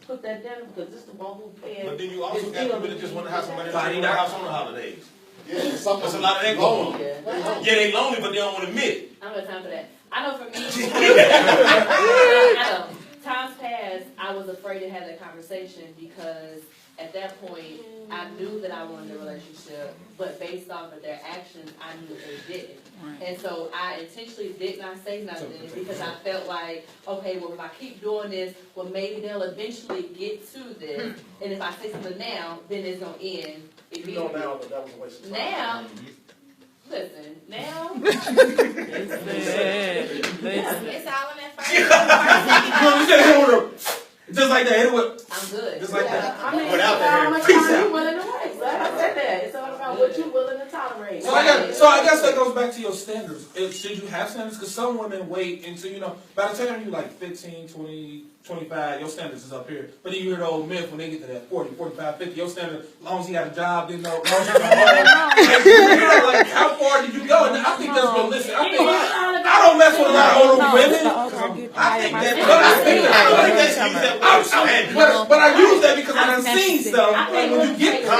put that down because this is the one who paid. But then you also got people that just want to have somebody to in their house on the holidays. Yeah, There's a lot of that going on. Yeah, they lonely, but they don't want to admit it. I don't have time for that. I know for me, I know, times past, I was afraid to have that conversation because at that point, I knew that I wanted a relationship, but based off of their actions, I knew they didn't. And so I intentionally did not say nothing because I felt like, okay, well, if I keep doing this, well, maybe they'll eventually get to this. And if I say something now, then it's going to end. You know now that was a waste of time. Now, listen, now. It's all in that first. Just like that, hit it with. I'm good. Just like that. I mean, Without it's how the much Peace time out. you willing to waste. Like I said that. It's all about what you're willing to tolerate. So I guess that goes back to your standards. Should you have standards? Because some women wait until, by the time you're like 15, 20, 25, your standards is up here. But then you hear the old myth when they get to that 40, 45, 50, your standard, as long as you got a job, then no, as long as you got like, how far did you go? And I think that's realistic. I don't mess with a lot of older women. I think that. But I use that because I've seen stuff. Like when you get your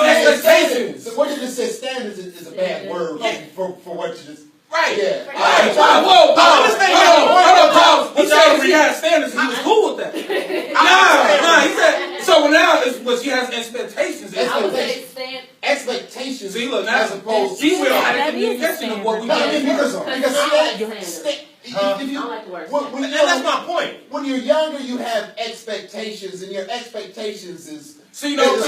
expectations. What you just said, standards is a bad word for what you just. Right. Yeah. Whoa. Hold on. He said if he had standards, he was cool with that. Nah. He said so. Now is what she has expectations. I would say stand. Expectations. See, look, as opposed, she will have a communication of what we want. Because that's my point. When you're younger, you have expectations, and your expectations is. So that's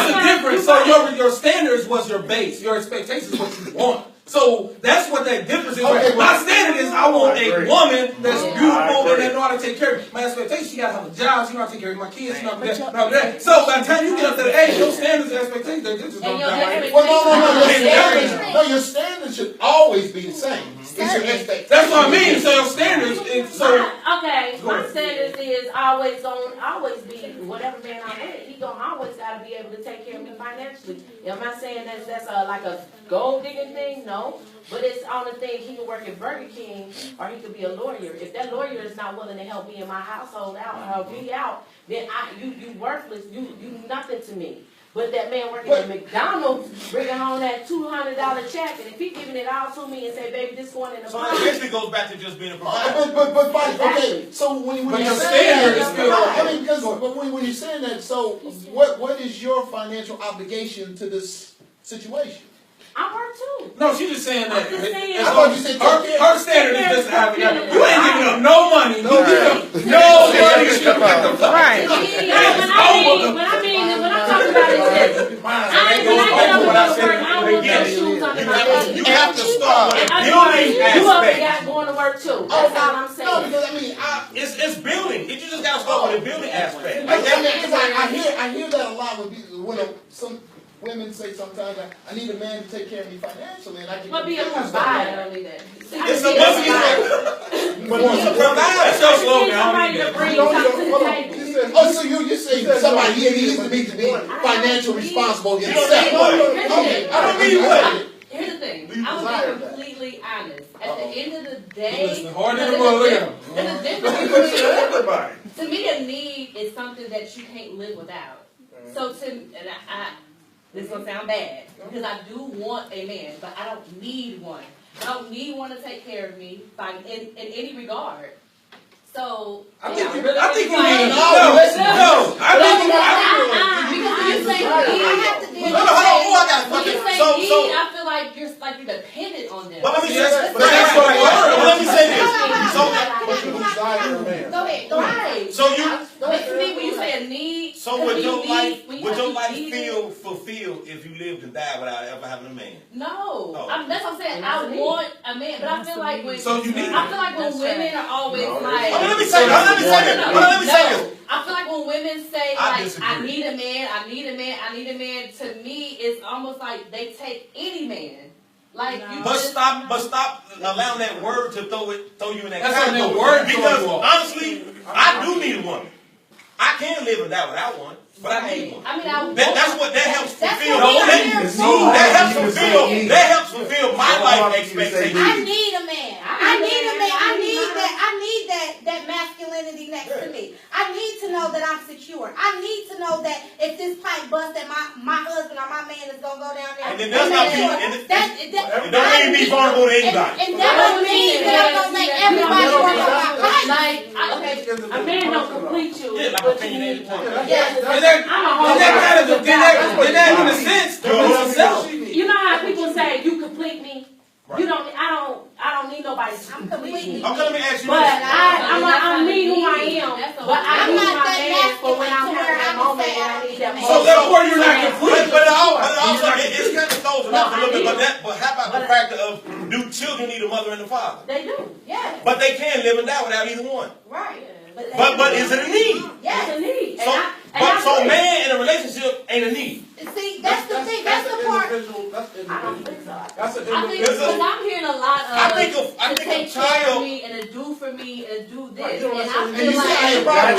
the difference. So your standards was your base. Your expectations what you want. So that's what that difference is. Okay, my standard is I want a woman that's beautiful and that know how to take care of me. My expectation, she gotta have a job, she know how to take care of my kids, she know how to do that. So by the time you get up to the age, your standards and expectations, they just don't die. No, your standards should always be the same. It's your expectations. That's what I mean. So your standards is My standards is always be whatever man I'm with. He always gotta be able to take care of me financially. Am I saying that's like a gold digging thing? No. But it's on the thing, he can work at Burger King or he could be a lawyer. If that lawyer is not willing to help me in my household out or help me out, then you worthless, you nothing to me. But that man working at McDonald's, bringing home that $200 check, and if he giving it all to me and say, baby, this going in the So it basically goes back to just being a provider. Okay, so when you're saying that, when you're saying that, so what is your financial obligation to this situation? I work too. No, she's just saying that. I thought you said her standard is just having you ain't giving up no money. You give no money. Right. When I'm talking about it, You have to start with a building you up and aspect. got going to work too. That's all I'm saying. No, because I mean, It's building. You just gotta start with a building aspect. Like I hear that a lot when some women say sometimes, I need a man to take care of me financially, and I can. But be a provider. I don't need that. it's a provider. That's your slogan. I don't need that. Oh, so you say somebody here needs to be financially responsible himself? Okay, I don't need what. Here's the thing. I'm gonna be completely honest. At the end of the day, There's a difference between to me, a need is something that you can't live without. So this is gonna sound bad because I do want a man, but I don't need one. I don't need one to take care of me in any regard. So I think you need because you say I feel like you're dependent on them. But let me say this. Go ahead. So you. But to me, when you say a need, So would your life feel fulfilled if you lived and died without ever having a man? No, that's what I'm saying. I want a man, but I feel like when women are always like. Let me say this. I feel like when women say I need a man, to me it's almost like they take any man. But stop allowing that word to throw you in that category. Because honestly, I do need a woman. I can live without one, but I need one. That helps fulfill. That helps fulfill my life expectations. I need a man. I need that masculinity next to me. I need to know that I'm secure. I need to know that if this pipe busts, that my husband or my man is gonna go down there. And then that's not it don't mean be vulnerable to anybody. And that doesn't mean that I'm gonna make everybody work on my pipe. Like, a man don't complete you. Yeah, like but opinionated point. Yes. And that in a sense, complete yourself. You know how people say you complete me? You don't. I don't need nobody to complete me. Okay, let me ask you But this. I need who I am. But I need my man for when I'm having that moment and I need that moment. So therefore, you're not complete. But also, it's kind of throws it off a little bit. But how about the factor of do children need a mother and a father? They do. Yeah. But they can live and die without either one. Right. But is it a need? Yes, it's a need. So man in a relationship ain't a need. See, that's the thing. That's the part. I don't think so. That's an I think individual. because I'm hearing a lot of I to think take a care of child. me and to do for me and do this. Right, you know what And I'm I saying? feel like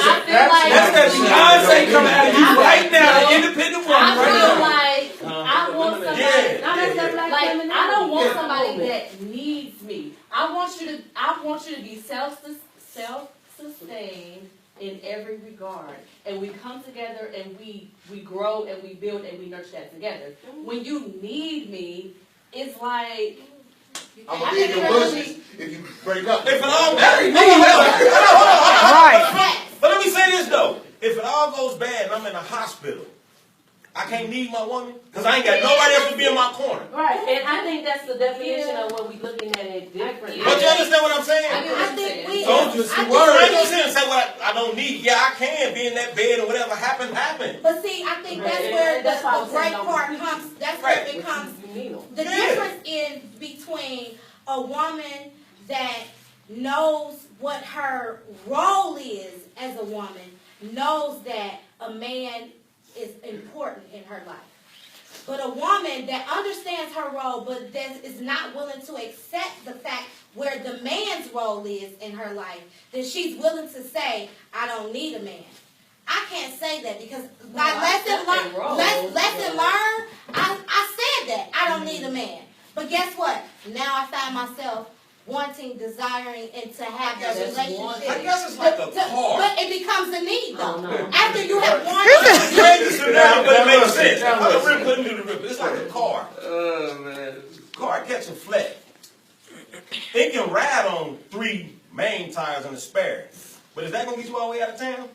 That's that Beyonce coming out of you right now, the independent woman I right feel now. like I want somebody. Yeah. Not necessarily Like I don't want somebody that needs me. I want you to be self-sustained in every regard, and we come together and we grow and we build and we nurture that together. When you need me, it's like I'm gonna be in your bushes if you break up. If it all Right. But let me say this though. If it all goes bad and I'm in a hospital, I can't need my woman because I ain't got nobody else to be in my corner. Right, and I think that's the definition of what we're looking at it differently. But you understand what I'm saying? I think we. Don't just I ain't gonna sit and say what I don't need. Yeah, I can be in that bed and whatever happened. But see, I think that's where the great part comes. That's where it becomes the difference in between a woman that knows what her role is as a woman, knows that a man is important in her life. But a woman that understands her role but that is not willing to accept the fact where the man's role is in her life, then she's willing to say, I don't need a man. I can't say that because lesson learned, I said that. I don't need a man. But guess what? Now I find myself wanting, desiring, and to have that relationship. I guess it's like a car. But it becomes a need, though. After you have one. But it makes sense. It's like a car. Man. Car catching flat. It can ride on 3 main tires and a spare. But is that gonna get you all the way out of town?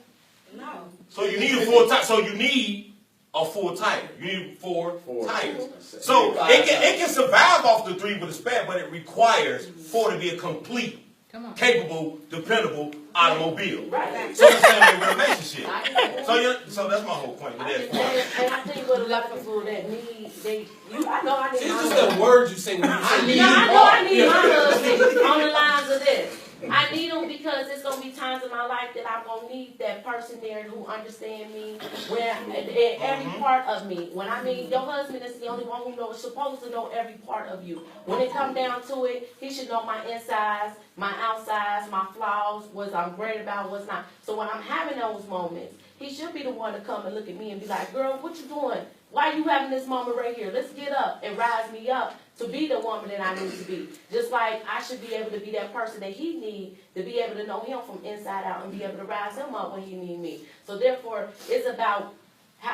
No. So you need a full tire. So you need a full tire. You need 4 tires. So it can survive off the 3 with a spare, but it requires 4 to be a complete, capable, dependable automobile. Right. So the same way with a relationship. So that's my whole point with that. And I think what a lot of people that need, I know I need It's my just husband. that word you say when you say need. I know I need my husband on the lines of this. I need him because there's going to be times in my life that I'm going to need that person there who understands me in every part of me. When I mean your husband is the only one who knows, supposed to know every part of you. When it comes down to it, he should know my insides, my outsides, my flaws, what I'm great about, what's not. So when I'm having those moments, he should be the one to come and look at me and be like, girl, what you doing? Why are you having this moment right here? Let's get up and rise me up to be the woman that I need to be. Just like I should be able to be that person that he needs to be able to know him from inside out and be able to rise him up when he needs me. So therefore, it's about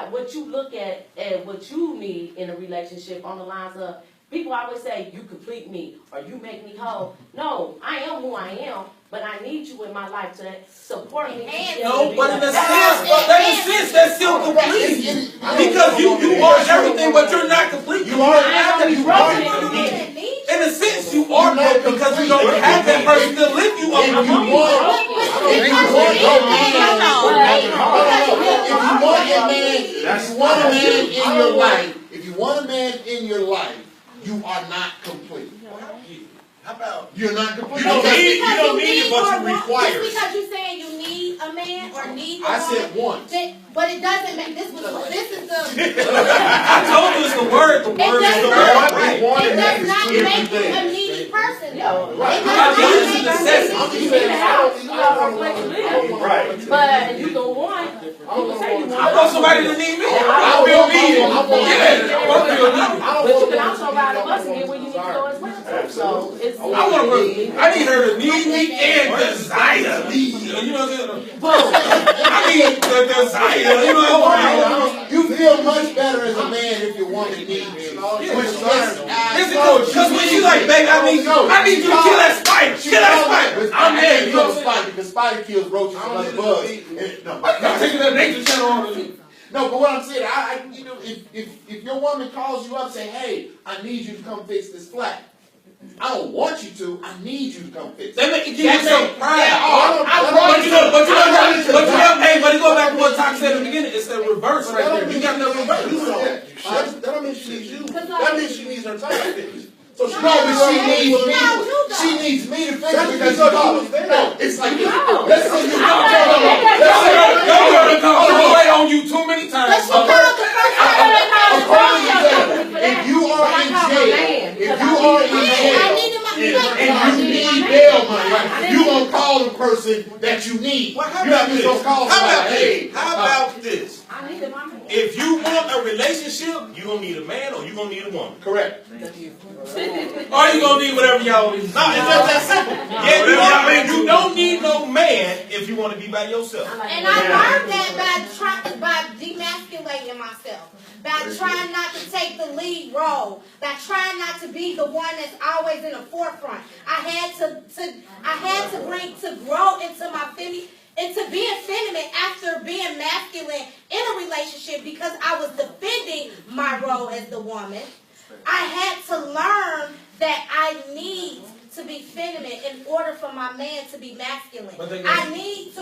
what you look at and what you need in a relationship on the lines of, people always say, you complete me or you make me whole. No, I am who I am, but I need you in my life to support me. No, but in a sense, that's still complete. Because you are everything, but you're not complete. You are everything. In a sense, you are broke because you don't have that person to lift you up. If you want a man in your life, you are not complete. How about you're not complete? You don't need it, but you require it. Just because you're saying you need a man or need a woman. I said once. But it doesn't make this is the I told you it's the word. The word is the word. it does not make you a needy person. But you don't want. I want somebody to need me. I feel needed. But you can also ride a bus and get where you need to go as well. So it's. I need her to need me and desire me. You know what I'm saying? I need the desire. You know what I'm saying? You feel much better as a man if your woman needs you. Because when you like, baby, I need you to kill that spider. Kill that spider. I'm there. You know spider because spider kills roaches and other bugs. No, I'm taking that nature channel on. No, but what I'm saying, you know, if your woman calls you up and say, hey, I need you to come fix this flat. I don't want you to. I need you to come fix it. They make you give yourself pride. But you know, hey, but it go back to what Tom said in the beginning. It's the reverse right there. You got the reverse. That don't mean she needs you. That means she needs her time fixed. So she she needs me to fix it because no, it's like this. Let's say you wait on you too many times. If you are in jail, and you need bail money, you gonna call the person that you need. Well, how about this? If you want a relationship, you gonna need a man or you gonna need a woman. Correct. Or you gonna need whatever y'all need. No, it's just that simple. You don't need no man if you want to be by yourself. And I learned that by demasculating myself. By trying not to take the lead role, by trying not to be the one that's always in the forefront. I had to grow into my into being feminine after being masculine in a relationship because I was defending my role as the woman. I had to learn that I need to be feminine in order for my man to be masculine. I need to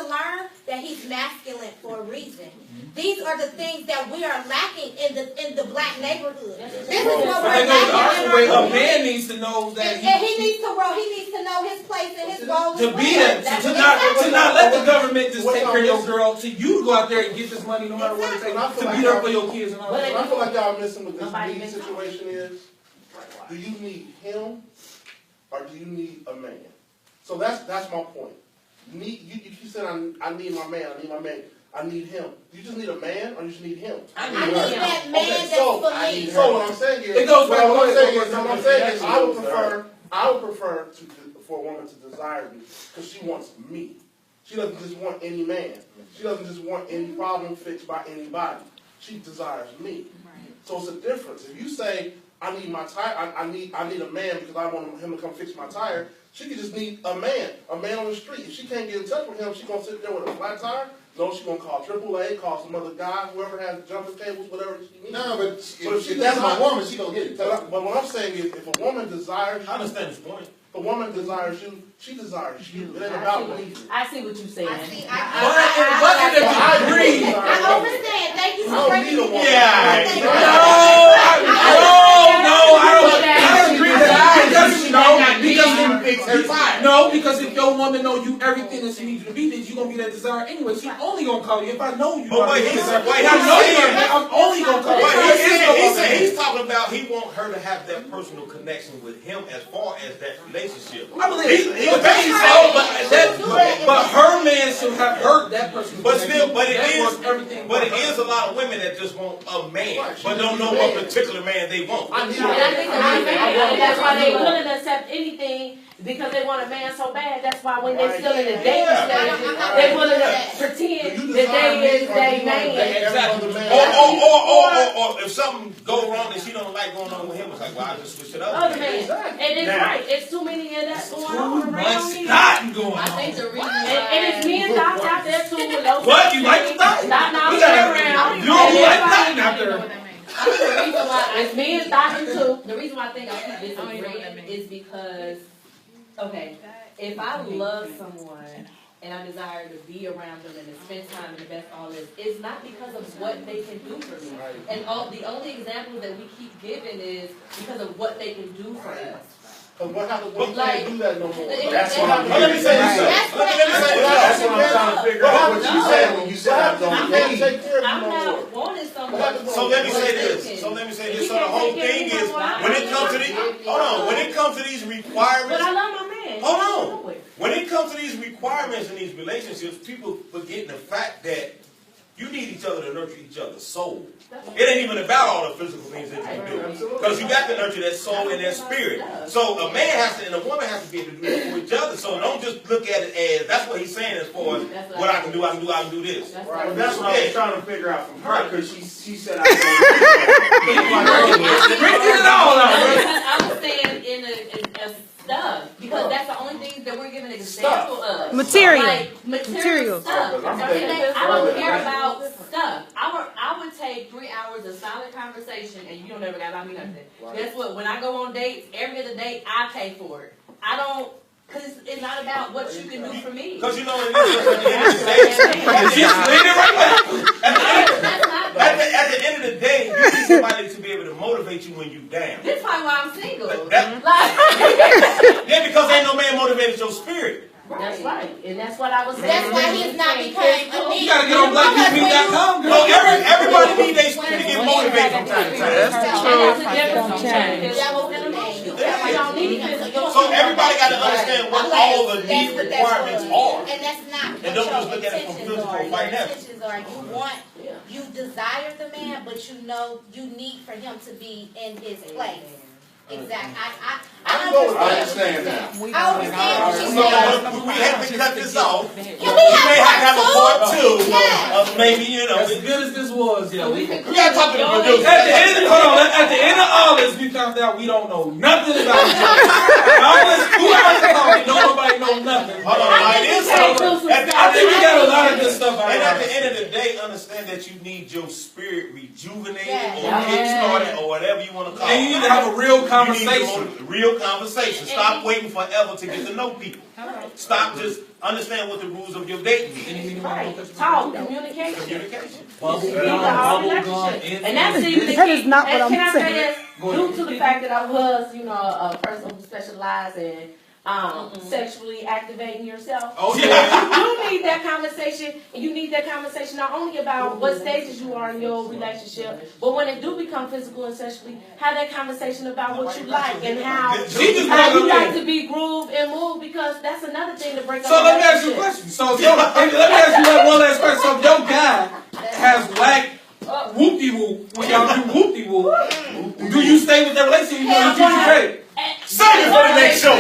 learn that he's masculine for a reason. These are the things that we are lacking in the black neighborhood. This is what we're lacking. A man needs to know that he needs to know his place and his role. To be that, to not let the government just take care of your girl. To you to go out there and get this money no matter what it takes. To be there for your kids and all that. What I feel like y'all missing with this need situation is, do you need him or do you need a man? So that's my point. You said I need my man. I need him. Do you just need a man or you just need him? I need that man that's so what I'm saying is, I would prefer for a woman to desire me because she wants me. She doesn't just want any man. She doesn't just want any problem fixed by anybody. She desires me. So it's a difference. If you say I need my tire, I need a man because I want him to come fix my tire. She could just need a man on the street. If she can't get in touch with him, she gonna sit there with a flat tire. No, she's gonna call AAA, call some other guy, whoever has jumper cables, whatever she needs. No, but if that's my woman, she gonna get it. But what I'm saying is, if a woman desires you, I understand his point. If a woman desires you, she desires you. It ain't about me. I see what you're saying. I understand. Thank you for breaking it down. Because if your woman know you everything that she needs you to be, then you gonna be that desire anyway. She only gonna call you if I know you. I'm only gonna call you. He's talking about he want her to have that personal connection with him as far as that relationship. I believe but her man should have hurt that person. But it is a lot of women that just want a man, but don't know what particular man they want. That's why they willing to accept anything. Because they want a man so bad, that's why when they're still in the dating stage, they're willing to pretend that they is their man. Exactly. Or if something go wrong and she don't like going on with him, it's like, well, I just switch it up. Other man. And it's right. It's too many of that going on around me. I think the reason and it's men dots out there too. What? You like the dots? Not around. You don't like that out there. The reason why it's men dots too. The reason why I think I keep disagreeing is because okay, if I love someone and I desire to be around them and to spend time and invest all this, it's not because of what they can do for me. And the only example that we keep giving is because of what they can do for us. But what happens when you can't do that no more? That's what I'm trying to figure out what you said when you said I don't need. I'm not wanting someone. So let me say this. So the whole thing is when it comes to these requirements. But I love my man. Hold on. When it comes to these requirements in these relationships, people forget the fact that You need each other to nurture each other's soul. It ain't even about all the physical things that you can do. Because you got to nurture that soul and that spirit. So a man has to, and a woman has to be able to do that for each other. So don't just look at it as, that's what he's saying as far as what I can do this. Right. That's what I was trying to figure out from her, because she said I I'm saying in stuff, because that's the only things that we're giving an example of. Material. Like material stuff. I don't care about stuff. I would take 3 hours of solid conversation, and you don't ever gotta buy me nothing. Guess what? When I go on dates, every other date I pay for it. I don't. Because it's not about what you can do for me. Because you know what it is, at the end of the day, at the end of the day, you need somebody to be able to motivate you when you down. This is probably why I'm single. Yeah, because ain't no man motivated your spirit. That's right, and that's what I was saying. That's why he's not becoming a You gotta get on blackpeoplemeet.com. No, everybody need their spirit to get motivated from time to time. So everybody got to understand what all the need requirements are. And that's not And don't just look at it from physical financial. You desire the man, but you know you need for him to be in his place. Exactly. I understand now. I understand what she's saying. We have to cut this off. We may have to have a part 2 of maybe, As good as this was, yeah. We got to talk to the producer. At the end of all this, we found out we don't know nothing about each other. Whoever talking, nobody knows nothing. Hold on, I think we got a lot of good stuff out And of at the end of the day, understand that you need your spirit rejuvenated or kickstarted or whatever you want to call it. And you need to have a real conversation. Real conversation. Stop waiting forever to get to know people. Stop, just understand what the rules of your dating is. Right. Talk, communication. Communication. And that's even That is not what I'm can I say saying. this? Due to the fact that I was, a person who specialized in sexually activating yourself. Oh yeah. You need that conversation, and you need that conversation not only about what stages you are in your relationship, but when it do become physical and sexually, have that conversation about what you like and how you like to be grooved and moved, because that's another thing to break up. So let me ask you a question. So let me ask you one last question. So if your guy has whack whoop-de-whoop, when y'all do whoop-de-whoop, do you stay with that relationship even though you treat you credit? Save it for the next show.